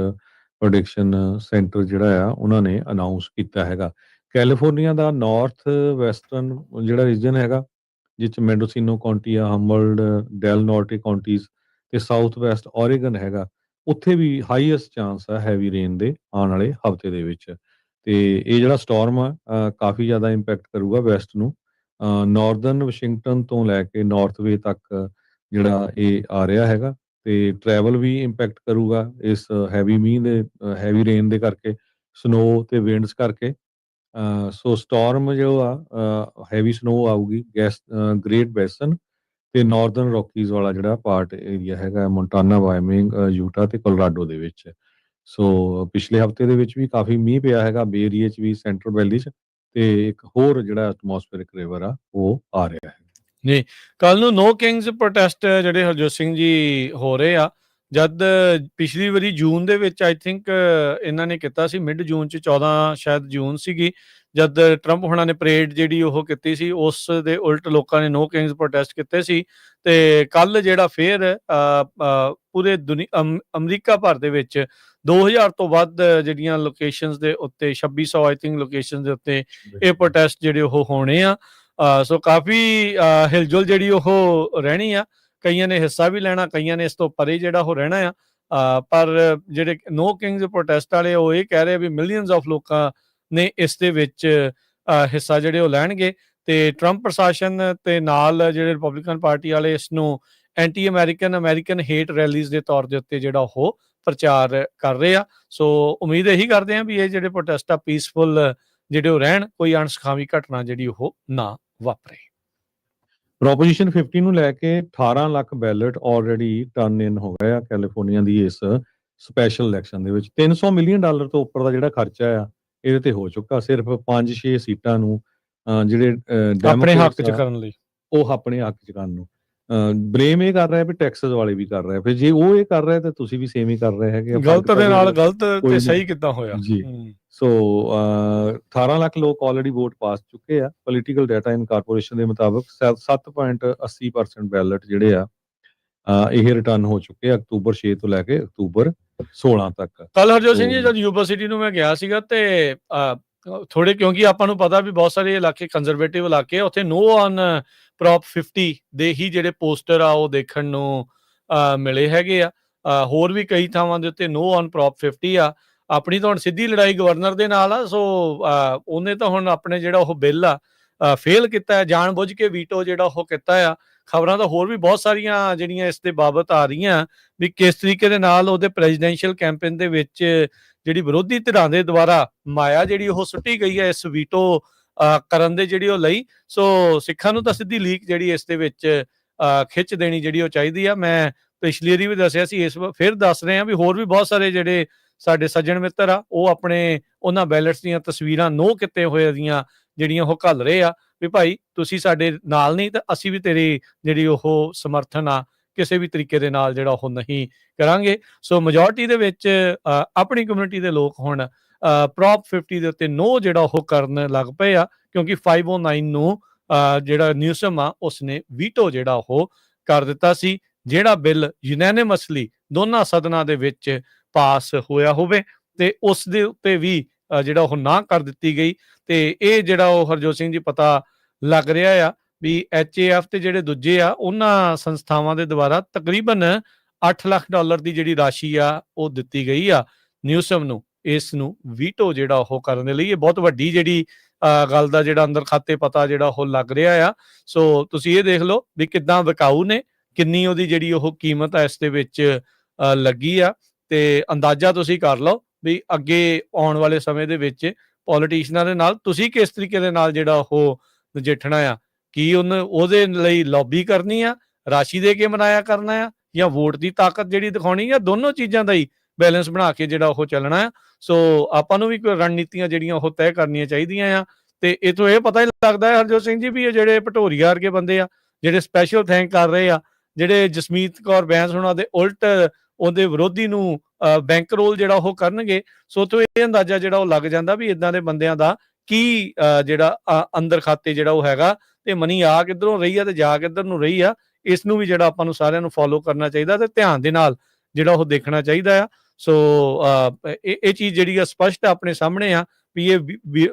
prediction centre ਜਿਹੜਾ ਆ ਉਹਨਾਂ ਨੇ ਅਨਾਊਂਸ ਕੀਤਾ ਹੈਗਾ। ਕੈਲੀਫੋਰਨੀਆ ਦਾ ਨਾਰਥ ਵੈਸਟਰਨ ਜਿਹੜਾ ਰੀਜਨ ਹੈਗਾ ਜਿਸ 'ਚ ਮੈਂਡੋਸੀਨੋ ਕਾਉਂਟੀ ਆ, ਹੰਬਲਡ, ਡੈਲ ਨੋਰਟੇ ਕਾਉਂਟੀਜ਼ ਤੇ ਸਾਊਥ ਵੈਸਟ ਓਰੇਗਨ ਹੈਗਾ, ਉੱਥੇ ਵੀ ਹਾਈਐਸਟ ਚਾਂਸ ਆ ਹੈਵੀ ਰੇਨ ਦੇ ਆਉਣ ਵਾਲੇ ਹਫ਼ਤੇ ਦੇ ਵਿੱਚ। ਤੇ ਇਹ ਜਿਹੜਾ ਸਟੋਰਮ ਆ ਕਾਫੀ ਜ਼ਿਆਦਾ ਇੰਪੈਕਟ ਕਰੂਗਾ ਵੈਸਟ ਨੂੰ। ਨਾਰਦਰਨ ਵਾਸ਼ਿੰਗਟਨ ਤੋਂ ਲੈ ਕੇ ਨਾਰਥ ਵੇ ਤੱਕ ਜਿਹੜਾ ਇਹ ਆ ਰਿਹਾ ਹੈਗਾ ਤੇ ਟਰੈਵਲ ਵੀ ਇੰਪੈਕਟ ਕਰੂਗਾ ਇਸ ਹੈਵੀ ਮੀਂਹ ਦੇ ਹੈਵੀ ਰੇਨ ਦੇ ਕਰਕੇ, ਸਨੋ ਤੇ ਵਿੰਡਸ ਕਰਕੇ। ਸੋ ਸਟੋਰਮ ਜੋ ਆ ਹੈਵੀ ਸਨੋ ਆਊਗੀ ਗ੍ਰੇਟ ਬੈਸਨ ਤੇ ਨਾਰਦਰਨ ਰੌਕੀਜ਼ ਵਾਲਾ ਜਿਹੜਾ ਪਾਰਟ ਏਰੀਆ ਹੈਗਾ ਮੋਂਟਾਨਾ, ਵਾਇਓਮਿੰਗ, ਯੂਟਾ ਤੇ ਕੋਲੋਰਾਡੋ ਦੇ ਵਿੱਚ। ਸੋ ਪਿਛਲੇ ਹਫ਼ਤੇ ਦੇ ਵਿੱਚ ਵੀ ਕਾਫੀ ਮੀਂਹ ਪਿਆ ਹੈਗਾ ਬੇ ਏਰੀਏ 'ਚ ਵੀ, ਸੈਂਟਰਲ ਵੈਲੀ 'ਚ। ਤੇ ਇੱਕ ਹੋਰ ਜਿਹੜਾ ਐਟਮੋਸਫੇਰਿਕ ਰਿਵਰ ਆ ਉਹ ਆ ਰਿਹਾ ਹੈ ਜੀ। ਕੱਲ ਨੂੰ ਨੋ ਕਿੰਗਸ ਪ੍ਰੋਟੈਸਟ ਜਿਹੜੇ ਹਰਜੋਤ ਸਿੰਘ ਜੀ ਹੋ ਰਹੇ ਆ, ਜਦ ਪਿਛਲੀ ਵਾਰੀ ਜੂਨ ਦੇ ਵਿੱਚ ਆਈ ਥਿੰਕ ਇਹਨਾਂ ਨੇ ਕੀਤਾ ਸੀ, ਮਿਡ ਜੂਨ 'ਚ 14 ਸ਼ਾਇਦ ਜੂਨ ਸੀਗੀ, ਜਦ ਟਰੰਪ ਹੁਣਾਂ ਨੇ ਪਰੇਡ ਜਿਹੜੀ ਉਹ ਕੀਤੀ ਸੀ, ਉਸ ਦੇ ਉਲਟ ਲੋਕਾਂ ਨੇ ਨੋ ਕਿੰਗਸ ਪ੍ਰੋਟੈਸਟ ਕੀਤੇ ਸੀ। ਤੇ ਕੱਲ ਜਿਹੜਾ ਫੇਰ ਪੂਰੇ ਅਮਰੀਕਾ ਭਰ ਦੇ ਵਿੱਚ 2000 ਤੋਂ ਵੱਧ ਜਿਹੜੀਆਂ ਲੋਕੇਸ਼ਨਸ ਦੇ ਉੱਤੇ 2600 ਆਈ ਥਿੰਕ ਲੋਕੇਸ਼ਨ ਦੇ ਉੱਤੇ ਇਹ ਪ੍ਰੋਟੈਸਟ ਜਿਹੜੇ ਉਹ ਹੋਣੇ ਆ। ਸੋ ਕਾਫੀ ਹਿਲਜੁਲ ਜਿਹੜੀ ਉਹ ਰਹਿਣੀ ਆ। ਕਈਆਂ ਨੇ ਹਿੱਸਾ ਵੀ ਲੈਣਾ, ਕਈਆਂ ਨੇ ਇਸ ਤੋਂ ਪਰੇ ਜਿਹੜਾ ਉਹ ਰਹਿਣਾ ਆ। ਪਰ ਜਿਹੜੇ ਨੋ ਕਿੰਗਸ ਪ੍ਰੋਟੈਸਟ ਵਾਲੇ ਉਹ ਇਹ ਕਹਿ ਰਹੇ ਵੀ ਮਿਲੀਅਨਸ ਆਫ ਲੋਕਾਂ ਨੇ ਇਸ ਦੇ ਵਿੱਚ ਹਿੱਸਾ ਜਿਹੜੇ ਉਹ ਲੈਣਗੇ। ਤੇ ਟਰੰਪ ਪ੍ਰਸ਼ਾਸਨ ਤੇ ਨਾਲ ਜਿਹੜੇ ਰਿਪਬਲਿਕਨ ਪਾਰਟੀ ਵਾਲੇ ਇਸ ਨੂੰ ਐਂਟੀ ਅਮਰੀਕਨ ਹੇਟ ਰੈਲੀਜ਼ ਦੇ ਤੌਰ ਦੇ ਉੱਤੇ ਜਿਹੜਾ ਉਹ ਪ੍ਰਚਾਰ ਕਰ ਰਹੇ ਆ। ਸੋ ਉਮੀਦ ਇਹੀ ਕਰਦੇ ਆ ਵੀ ਇਹ ਜਿਹੜੇ ਪ੍ਰੋਟੈਸਟ ਆ ਪੀਸਫੁਲ ਜਿਹੜੇ ਉਹ ਰਹਿਣ, ਕੋਈ ਅਣਸੁਖਾਵੀ ਘਟਨਾ ਜਿਹੜੀ ਉਹ ਨਾ ਵਾਪਰੇ। ਪ੍ਰੋਪੋਜੀਸ਼ਨ 50 ਨੂੰ ਲੈ ਕੇ 18 ਲੱਖ ਬੈਲਟ ਆਲਰੇਡੀ ਟਰਨ ਇਨ ਹੋ ਗਏ ਆ ਕੈਲੀਫੋਰਨੀਆ ਦੀ ਇਸ ਸਪੈਸ਼ਲ ਇਲੈਕਸ਼ਨ ਦੇ ਵਿੱਚ। $300 ਮਿਲੀਅਨ ਦਾ ਉੱਪਰ ਦਾ ਜਿਹੜਾ ਖਰਚਾ ਆ ਇਹਦੇ ਤੇ ਹੋ ਚੁੱਕਾ। ਸਿਰਫ 5-6 ਸੀਟਾਂ ਨੂੰ ਜਿਹੜੇ ਆਪਣੇ ਹੱਕ 'ਚ ਕਰਨ ਲਈ, ਉਹ ਆਪਣੇ ਹੱਕ 'ਚ ਕਰਨ ਨੂੰ ਬਲੇਮ ਇਹ ਕਰ ਰਿਹਾ ਵੀ ਟੈਕਸਸ ਵਾਲੇ ਵੀ ਕਰ ਰਹੇ। ਫਿਰ ਜੇ ਉਹ ਇਹ ਕਰ ਰਹੇ ਤਾਂ ਤੁਸੀਂ ਵੀ ਸੇਮ ਹੀ ਕਰ ਰਹੇ ਹੈਗੇ। ਗਲਤ ਦੇ ਨਾਲ ਗਲਤ ਤੇ ਸਹੀ ਕਿੱਦਾਂ ਹੋਇਆ ਜੀ। ਸੋ 18 ਲੱਖ ਲੋਕ ਆਲਰੇਡੀ ਵੋਟ ਪਾਸ ਚੁੱਕੇ ਆ। ਪੋਲੀਟੀਕਲ ਡਾਟਾ ਇਨ ਕਾਰਪੋਰੇਸ਼ਨ ਦੇ ਮੁਤਾਬਕ 7.80% ਬੈਲਟ ਜਿਹੜੇ ਆ ਇਹ ਰਿਟਰਨ ਹੋ ਚੁੱਕੇ ਆ ਅਕਤੂਬਰ 6 ਤੋਂ ਲੈ ਕੇ ਅਕਤੂਬਰ 16 ਤੱਕ। ਕੱਲ ਹਰਜੋਤ ਸਿੰਘ ਜੀ ਜਦ ਯੂਨੀਵਰਸਿਟੀ ਨੂੰ ਮੈਂ ਗਿਆ ਸੀਗਾ ਤੇ ਥੋੜੇ, ਕਿਉਂਕਿ ਆਪਾਂ ਨੂੰ ਪਤਾ ਵੀ ਬਹੁਤ ਸਾਰੇ ਇਲਾਕੇ ਕੰਜ਼ਰਵੇਟਿਵ ਇਲਾਕੇ ਆ, ਉੱਥੇ ਨੋ ਔਨ ਪ੍ਰੋਪ 50 ਦੇ ਹੀ ਜਿਹੜੇ ਪੋਸਟਰ ਆ ਉਹ ਦੇਖਣ ਨੂੰ ਮਿਲੇ ਹੈਗੇ ਆ। ਹੋਰ ਵੀ ਕਈ ਥਾਵਾਂ ਦੇ ਉੱਤੇ ਨੋ ਔਨ ਪ੍ਰੋਪ 50 ਆ। ਆਪਣੀ ਤਾਂ ਹੁਣ ਸਿੱਧੀ ਲੜਾਈ ਗਵਰਨਰ ਦੇ ਨਾਲ ਆ। ਸੋ ਉਹਨੇ ਤਾਂ ਹੁਣ ਆਪਣੇ ਜਿਹੜਾ ਉਹ ਬਿੱਲ ਆ ਫੇਲ ਕੀਤਾ ਹੈ, ਜਾਣ ਬੁੱਝ ਕੇ ਵੀਟੋ ਜਿਹੜਾ ਉਹ ਕੀਤਾ ਆ। ਖਬਰਾਂ ਤਾਂ ਹੋਰ ਵੀ ਬਹੁਤ ਸਾਰੀਆਂ ਜਿਹੜੀਆਂ ਇਸ ਦੇ ਬਾਬਤ ਆ ਰਹੀਆਂ ਵੀ ਕਿਸ ਤਰੀਕੇ ਦੇ ਨਾਲ ਉਹਦੇ ਪ੍ਰੈਜ਼ੀਡੈਂਸ਼ੀਅਲ ਕੈਂਪੇਨ ਦੇ ਵਿੱਚ ਜਿਹੜੀ ਵਿਰੋਧੀ ਧਿਰਾਂ ਦੇ ਦੁਆਰਾ ਮਾਇਆ ਜਿਹੜੀ ਉਹ ਸੁੱਟੀ ਗਈ ਹੈ ਇਸ ਵੀਟੋ ਕਰਨ ਦੇ ਜਿਹੜੀ ਉਹ ਲਈ। ਸੋ ਸਿੱਖਾਂ ਨੂੰ ਤਾਂ ਸਿੱਧੀ ਲੀਕ ਜਿਹੜੀ ਇਸ ਦੇ ਵਿੱਚ ਖਿੱਚ ਦੇਣੀ ਜਿਹੜੀ ਉਹ ਚਾਹੀਦੀ ਆ। ਮੈਂ ਪਿਛਲੀ ਵਾਰੀ ਵੀ ਦੱਸਿਆ ਸੀ, ਇਸ ਵਾਰ ਫਿਰ ਦੱਸ ਰਹੇ ਹਾਂ ਵੀ ਹੋਰ ਵੀ ਬਹੁਤ ਸਾਰੇ ਜਿਹੜੇ ਸਾਡੇ ਸੱਜਣ ਮਿੱਤਰ ਆ ਉਹ ਆਪਣੇ ਉਹਨਾਂ ਬੈਲਟਸ ਦੀਆਂ ਤਸਵੀਰਾਂ ਨੋ ਕੀਤੇ ਹੋਏ ਦੀਆਂ ਜਿਹੜੀਆਂ ਉਹ ਘੱਲ ਰਹੇ ਆ ਵੀ ਭਾਈ ਤੁਸੀਂ ਸਾਡੇ ਨਾਲ ਨਹੀਂ ਤਾਂ ਅਸੀਂ ਵੀ ਤੇਰੀ ਜਿਹੜੀ ਉਹ ਸਮਰਥਨ ਆ ਕਿਸੇ ਵੀ ਤਰੀਕੇ ਦੇ ਨਾਲ ਜਿਹੜਾ ਉਹ ਨਹੀਂ ਕਰਾਂਗੇ। ਸੋ ਮੈਜੋਰਟੀ ਦੇ ਵਿੱਚ ਆਪਣੀ ਕਮਿਊਨਿਟੀ ਦੇ ਲੋਕ ਹੁਣ ਪ੍ਰੋਪ 50 ਦੇ ਉੱਤੇ ਨੋ ਜਿਹੜਾ ਉਹ ਕਰਨ ਲੱਗ ਪਏ ਆ, ਕਿਉਂਕਿ 509 ਨੂੰ ਜਿਹੜਾ ਨਿਊਸਮ ਆ ਉਸਨੇ ਵੀਟੋ ਜਿਹੜਾ ਉਹ ਕਰ ਦਿੱਤਾ ਸੀ, ਜਿਹੜਾ ਬਿੱਲ ਯੂਨੈਨਿਮਸਲੀ ਦੋਨਾਂ ਸਦਨਾਂ ਦੇ ਵਿੱਚ ਪਾਸ ਹੋਇਆ ਹੋਵੇ ਤੇ ਉਸ ਦੇ ਉੱਤੇ ਵੀ ਜਿਹੜਾ ਉਹ ਨਾ ਕਰ ਦਿੱਤੀ ਗਈ। ਤੇ ਇਹ ਜਿਹੜਾ ਉਹ ਹਰਜੋਤ ਸਿੰਘ ਜੀ ਪਤਾ ਲੱਗ ਰਿਹਾ ਆ ਵੀ HAF ਤੇ ਜਿਹੜੇ ਦੂਜੇ ਆ ਉਹਨਾਂ ਸੰਸਥਾਵਾਂ ਦੇ ਦੁਆਰਾ ਤਕਰੀਬਨ $8 ਲੱਖ ਦੀ ਜਿਹੜੀ ਰਾਸ਼ੀ ਆ ਉਹ ਦਿੱਤੀ ਗਈ ਆ ਨਿਊਸਮ ਨੂੰ ਇਸ ਨੂੰ ਵੀਟੋ ਜਿਹੜਾ ਉਹ ਕਰਨ ਦੇ ਲਈ। ਇਹ ਬਹੁਤ ਵੱਡੀ ਜਿਹੜੀ ਗੱਲ ਦਾ ਜਿਹੜਾ ਅੰਦਰ ਖਾਤੇ ਪਤਾ ਜਿਹੜਾ ਉਹ ਲੱਗ ਰਿਹਾ ਆ। ਸੋ ਤੁਸੀਂ ਇਹ ਦੇਖ ਲਓ ਵੀ ਕਿੱਦਾਂ ਵਿਕਾਊ ਨੇ, ਕਿੰਨੀ ਉਹਦੀ ਜਿਹੜੀ ਉਹ ਕੀਮਤ ਆ ਇਸ ਦੇ ਵਿੱਚ ਲੱਗੀ ਆ, ਤੇ ਅੰਦਾਜ਼ਾ ਤੁਸੀਂ ਕਰ ਲਓ ਵੀ ਅੱਗੇ ਆਉਣ ਵਾਲੇ ਸਮੇਂ ਦੇ ਵਿੱਚ ਪੋਲੀਟੀਸ਼ੀਅਨਾਂ ਦੇ ਨਾਲ ਤੁਸੀਂ ਕਿਸ ਤਰੀਕੇ ਦੇ ਨਾਲ ਜਿਹੜਾ ਉਹ ਨਜਿੱਠਣਾ ਆ। ਕੀ ਉਹਦੇ ਲਈ ਲੌਬੀ ਕਰਨੀ ਆ, ਰਾਸ਼ੀ ਦੇ ਕੇ ਮਨਾਇਆ ਕਰਨਾ ਆ, ਜਾਂ ਵੋਟ ਦੀ ਤਾਕਤ ਜਿਹੜੀ ਦਿਖਾਉਣੀ ਆ, ਦੋਨੋਂ ਚੀਜ਼ਾਂ ਦਾ ਹੀ ਬੈਲੈਂਸ ਬਣਾ ਕੇ ਜਿਹੜਾ ਉਹ ਚੱਲਣਾ ਆ। ਸੋ ਆਪਾਂ ਨੂੰ ਵੀ ਕੋਈ ਰਣਨੀਤੀਆਂ ਜਿਹੜੀਆਂ ਉਹ ਤੈਅ ਕਰਨੀਆਂ ਚਾਹੀਦੀਆਂ ਆ। ਤੇ ਇਥੋਂ ਇਹ ਪਤਾ ਹੀ ਲੱਗਦਾ ਹੈ ਹਰਜੋਤ ਸਿੰਘ ਜੀ ਵੀ ਇਹ ਜਿਹੜੇ ਭਟੋਰੀਆ ਵਰਗੇ ਬੰਦੇ ਆ ਜਿਹੜੇ ਸਪੈਸ਼ਲ ਥੈਂਕ ਕਰ ਰਹੇ ਆ, ਜਿਹੜੇ ਜਸਮੀਤ ਕੌਰ ਬੈਂਸ ਉਹਨਾਂ ਦੇ ਉਲਟ ਉਹਦੇ ਵਿਰੋਧੀ ਨੂੰ ਬੈਂਕ ਰੋਲ ਜਿਹੜਾ ਉਹ ਕਰਨਗੇ। ਸੋ ਤੋਂ ਇਹ ਅੰਦਾਜ਼ਾ ਜਿਹੜਾ ਉਹ ਲੱਗ ਜਾਂਦਾ ਵੀ ਇਦਾਂ ਦੇ ਬੰਦਿਆਂ ਦਾ ਕੀ ਜਿਹੜਾ ਅੰਦਰ ਖਾਤੇ ਜਿਹੜਾ ਉਹ ਹੈਗਾ, ਤੇ ਮਨੀ ਆ ਕਿੱਧਰੋਂ ਰਹੀ ਆ ਤੇ ਜਾ ਕਿੱਧਰ ਨੂੰ ਰਹੀ ਆ। ਇਸ ਨੂੰ ਵੀ ਜਿਹੜਾ ਆਪਾਂ ਨੂੰ ਸਾਰਿਆਂ ਨੂੰ ਫੋਲੋ ਕਰਨਾ ਚਾਹੀਦਾ ਤੇ ਧਿਆਨ ਦੇ ਨਾਲ ਜਿਹੜਾ ਉਹ ਦੇਖਣਾ ਚਾਹੀਦਾ ਆ। ਸੋ ਇਹ ਚੀਜ਼ ਜਿਹੜੀ ਆ ਸਪਸ਼ਟ ਆਪਣੇ ਸਾਹਮਣੇ ਆ ਵੀ ਇਹ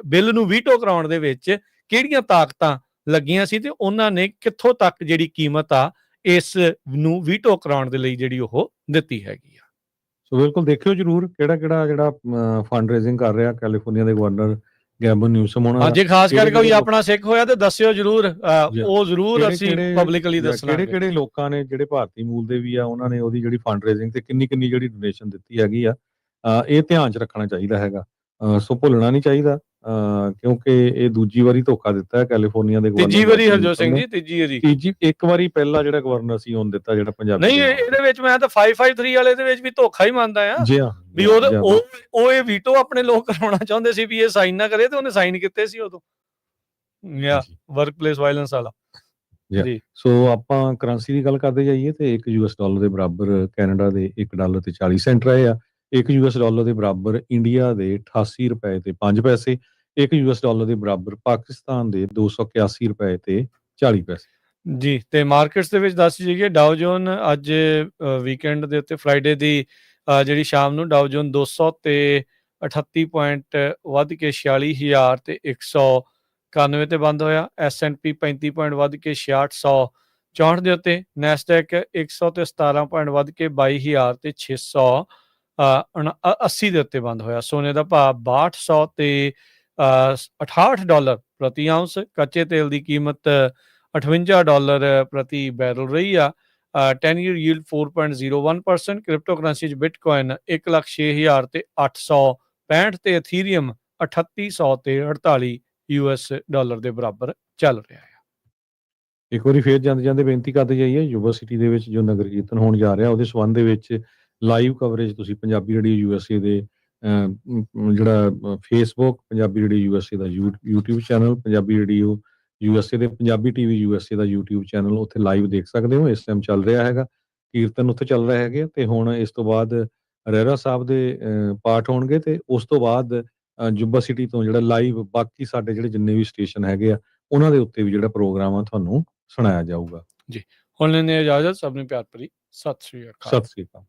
ਬਿੱਲ ਨੂੰ ਵੀਟੋ ਕਰਾਉਣ ਦੇ ਵਿੱਚ ਕਿਹੜੀਆਂ ਤਾਕਤਾਂ ਲੱਗੀਆਂ ਸੀ ਤੇ ਉਹਨਾਂ ਨੇ ਕਿੱਥੋਂ ਤੱਕ ਜਿਹੜੀ ਕੀਮਤ ਆ ਇਸ ਨੂੰ ਵੀਟੋ ਕਰਾਉਣ ਦੇ ਲਈ ਜਿਹੜੀ ਉਹ ਦਿੱਤੀ ਹੈਗੀ ਆ। ਸੋ ਬਿਲਕੁਲ ਦੇਖਿਓ ਜਰੂਰ ਕਿਹੜਾ ਜਿਹੜਾ ਫੰਡ ਰੇਜ਼ਿੰਗ ਕਰ ਰਿਹਾ ਕੈਲੀਫੋਰਨੀਆ ਦੇ ਗਵਰਨਰ ਗੈਬਨ ਨਿਊਸਮ ਹੋਣਾ। ਜੇ ਖਾਸ ਕਰਕੇ ਕੋਈ ਆਪਣਾ ਸਿੱਖ ਹੋਇਆ ਤੇ ਦੱਸਿਓ ਜਰੂਰ, ਉਹ ਜ਼ਰੂਰ ਅਸੀਂ ਪਬਲਿਕਲੀ ਦੱਸਣਾ। ਕਿਹੜੇ ਲੋਕਾਂ ਨੇ ਜਿਹੜੇ ਭਾਰਤੀ ਮੂਲ ਦੇ ਵੀ ਆ ਉਹਨਾਂ ਨੇ ਉਹਦੀ ਜਿਹੜੀ ਫੰਡ ਰੇਜ਼ਿੰਗ ਤੇ ਕਿੰਨੀ ਜਿਹੜੀ ਡੋਨੇਸ਼ਨ ਦਿੱਤੀ ਹੈਗੀ ਆ, ਇਹ ਧਿਆਨ 'ਚ ਰੱਖਣਾ ਚਾਹੀਦਾ ਹੈਗਾ। ਸੋ ਭੁੱਲਣਾ ਨਹੀਂ ਚਾਹੀਦਾ, ਕਿਉਂਕਿ ਇਹ ਦੂਜੀ ਵਾਰੀ ਧੋਖਾ ਦਿੱਤਾ ਹੈ ਕੈਲੀਫੋਰਨੀਆ ਦੇ ਗਵਰਨਰ। ਤੀਜੀ ਵਾਰੀ ਹਰਜੋਤ ਸਿੰਘ ਜੀ, ਤੀਜੀ ਇੱਕ ਵਾਰੀ ਪਹਿਲਾਂ ਜਿਹੜਾ ਗਵਰਨਰ ਸੀ ਉਹਨ ਦਿੱਤਾ ਜਿਹੜਾ ਪੰਜਾਬੀ। ਨਹੀਂ, ਇਹਦੇ ਵਿੱਚ ਮੈਂ ਤਾਂ 553 ਵਾਲੇ ਦੇ ਵਿੱਚ ਵੀ ਧੋਖਾ ਹੀ ਮੰਨਦਾ ਆ ਵੀ ਉਹ ਇਹ ਵੀਟੋ ਆਪਣੇ ਲੋਕ ਕਰਾਉਣਾ ਚਾਹੁੰਦੇ ਸੀ ਵੀ ਇਹ ਸਾਈਨ ਨਾ ਕਰੇ, ਤੇ ਉਹਨੇ ਸਾਈਨ ਕੀਤੇ ਸੀ ਉਦੋਂ ਵਰਕ ਪਲੇਸ ਵਾਇਲੈਂਸ ਵਾਲਾ ਜੀ। ਸੋ ਆਪਾਂ ਕਰੰਸੀ ਦੀ ਗੱਲ ਕਰਦੇ ਜਾਈਏ ਤੇ $1 ਦੇ ਬਰਾਬਰ ਕੈਨੇਡਾ ਦੇ $1.40 ਰਹੇ ਆ। $1 ਦੇ ਬਰਾਬਰ ਇੰਡੀਆ ਦੇ $88.05, $1 ਦੇ ਬਰਾਬਰ ਪਾਕਿਸਤਾਨ ਦੇ $281.40 ਜੀ। ਤੇ ਮਾਰਕੀਟਸ ਦੇ ਵਿੱਚ ਦੱਸ ਜਾਈਏ, ਡਾਓ ਜੋਨ ਅੱਜ ਵੀਕਐਂਡ ਦੇ ਉੱਤੇ ਫਰਾਈਡੇ ਦੀ ਜਿਹੜੀ ਸ਼ਾਮ ਨੂੰ ਡਾਓ ਜੋਨ 200 ਤੇ 38 ਪੁਆਇੰਟ ਵੱਧ ਕੇ 46,000 ਤੇ 191 ਤੇ ਬੰਦ ਹੋਇਆ। S&P 35 ਪੁਆਇੰਟ ਵੱਧ ਕੇ 6664 ਦੇ ਉੱਤੇ, ਨੈਸਡੈਕ 100 ਤੇ 17 ਪੁਆਇੰਟ ਵੱਧ ਕੇ 22,000 ਤੇ 680 ਦੇ ਉੱਤੇ ਬੰਦ ਹੋਇਆ। ਸੋਨੇ ਦਾ ਭਾਅ 6200 ਤੇ $68 ਪ੍ਰਤੀ ਆਉਂਸ। ਕੱਚੇ ਤੇਲ ਦੀ ਕੀਮਤ $58 ਪ੍ਰਤੀ ਬੈਰਲ ਰਹੀ ਆ। 10-year yield 4.01%। ਕ੍ਰਿਪਟੋ ਕਰੰਸੀ 'ਚ ਬਿਟਕੋਇਨ 1,06,000 ਤੇ 865 ਤੇ ਇਥੀਰੀਅਮ 3800 ਤੇ $48 ਦੇ ਬਰਾਬਰ ਚੱਲ ਰਿਹਾ ਹੈ। ਇੱਕ ਵਾਰੀ ਫੇਰ ਜਾਂਦੇ ਬੇਨਤੀ ਕਰਦੇ ਜਾਈਏ, ਯੂਨੀਵਰਸਿਟੀ ਦੇ ਵਿੱਚ ਜੋ ਨਗਰ ਕੀਰਤਨ ਹੋਣ ਜਾ ਰਿਹਾ ਉਹਦੇ ਸੰਬੰਧ ਦੇ ਵਿੱਚ ਲਾਈਵ ਕਵਰੇਜ ਤੁਸੀਂ ਪੰਜਾਬੀ ਰੇਡੀਓ USA ਦੇ ਜਿਹੜਾ ਫੇਸਬੁੱਕ, ਪੰਜਾਬੀ ਰੇਡੀਓ USA ਦਾ YouTube channel, Punjabi radio USA ਦੇ ਪੰਜਾਬੀ TV USA ਦਾ YouTube ਚੈਨਲ, ਉੱਥੇ ਲਾਈਵ ਦੇਖ ਸਕਦੇ ਹੋ। ਇਸ ਟਾਈਮ ਚੱਲ ਰਿਹਾ ਹੈਗਾ ਕੀਰਤਨ, ਉੱਥੇ ਚੱਲ ਰਿਹਾ ਹੈਗੇ। ਤੇ ਹੁਣ ਇਸ ਤੋਂ ਬਾਅਦ ਰਹਿਰਾ ਸਾਹਿਬ ਦੇ ਪਾਠ ਹੋਣਗੇ ਤੇ ਉਸ ਤੋਂ ਬਾਅਦ ਜੁੱਬਾ ਸਿਟੀ ਤੋਂ ਜਿਹੜਾ ਲਾਈਵ ਬਾਕੀ ਸਾਡੇ ਜਿਹੜੇ ਜਿੰਨੇ ਵੀ ਸਟੇਸ਼ਨ ਹੈਗੇ ਆ ਉਹਨਾਂ ਦੇ ਉੱਤੇ ਵੀ ਜਿਹੜਾ ਪ੍ਰੋਗਰਾਮ ਆ ਤੁਹਾਨੂੰ ਸੁਣਾਇਆ ਜਾਊਗਾ ਜੀ। ਹੁਣ ਲੈਣੇ ਇਜਾਜ਼ਤ, ਸਭ ਨੂੰ ਪਿਆਰ ਭਰੀ ਸਤਿ ਸ੍ਰੀ ਅਕਾਲ। ਸਤਿ ਸ੍ਰੀ ਅਕਾਲ।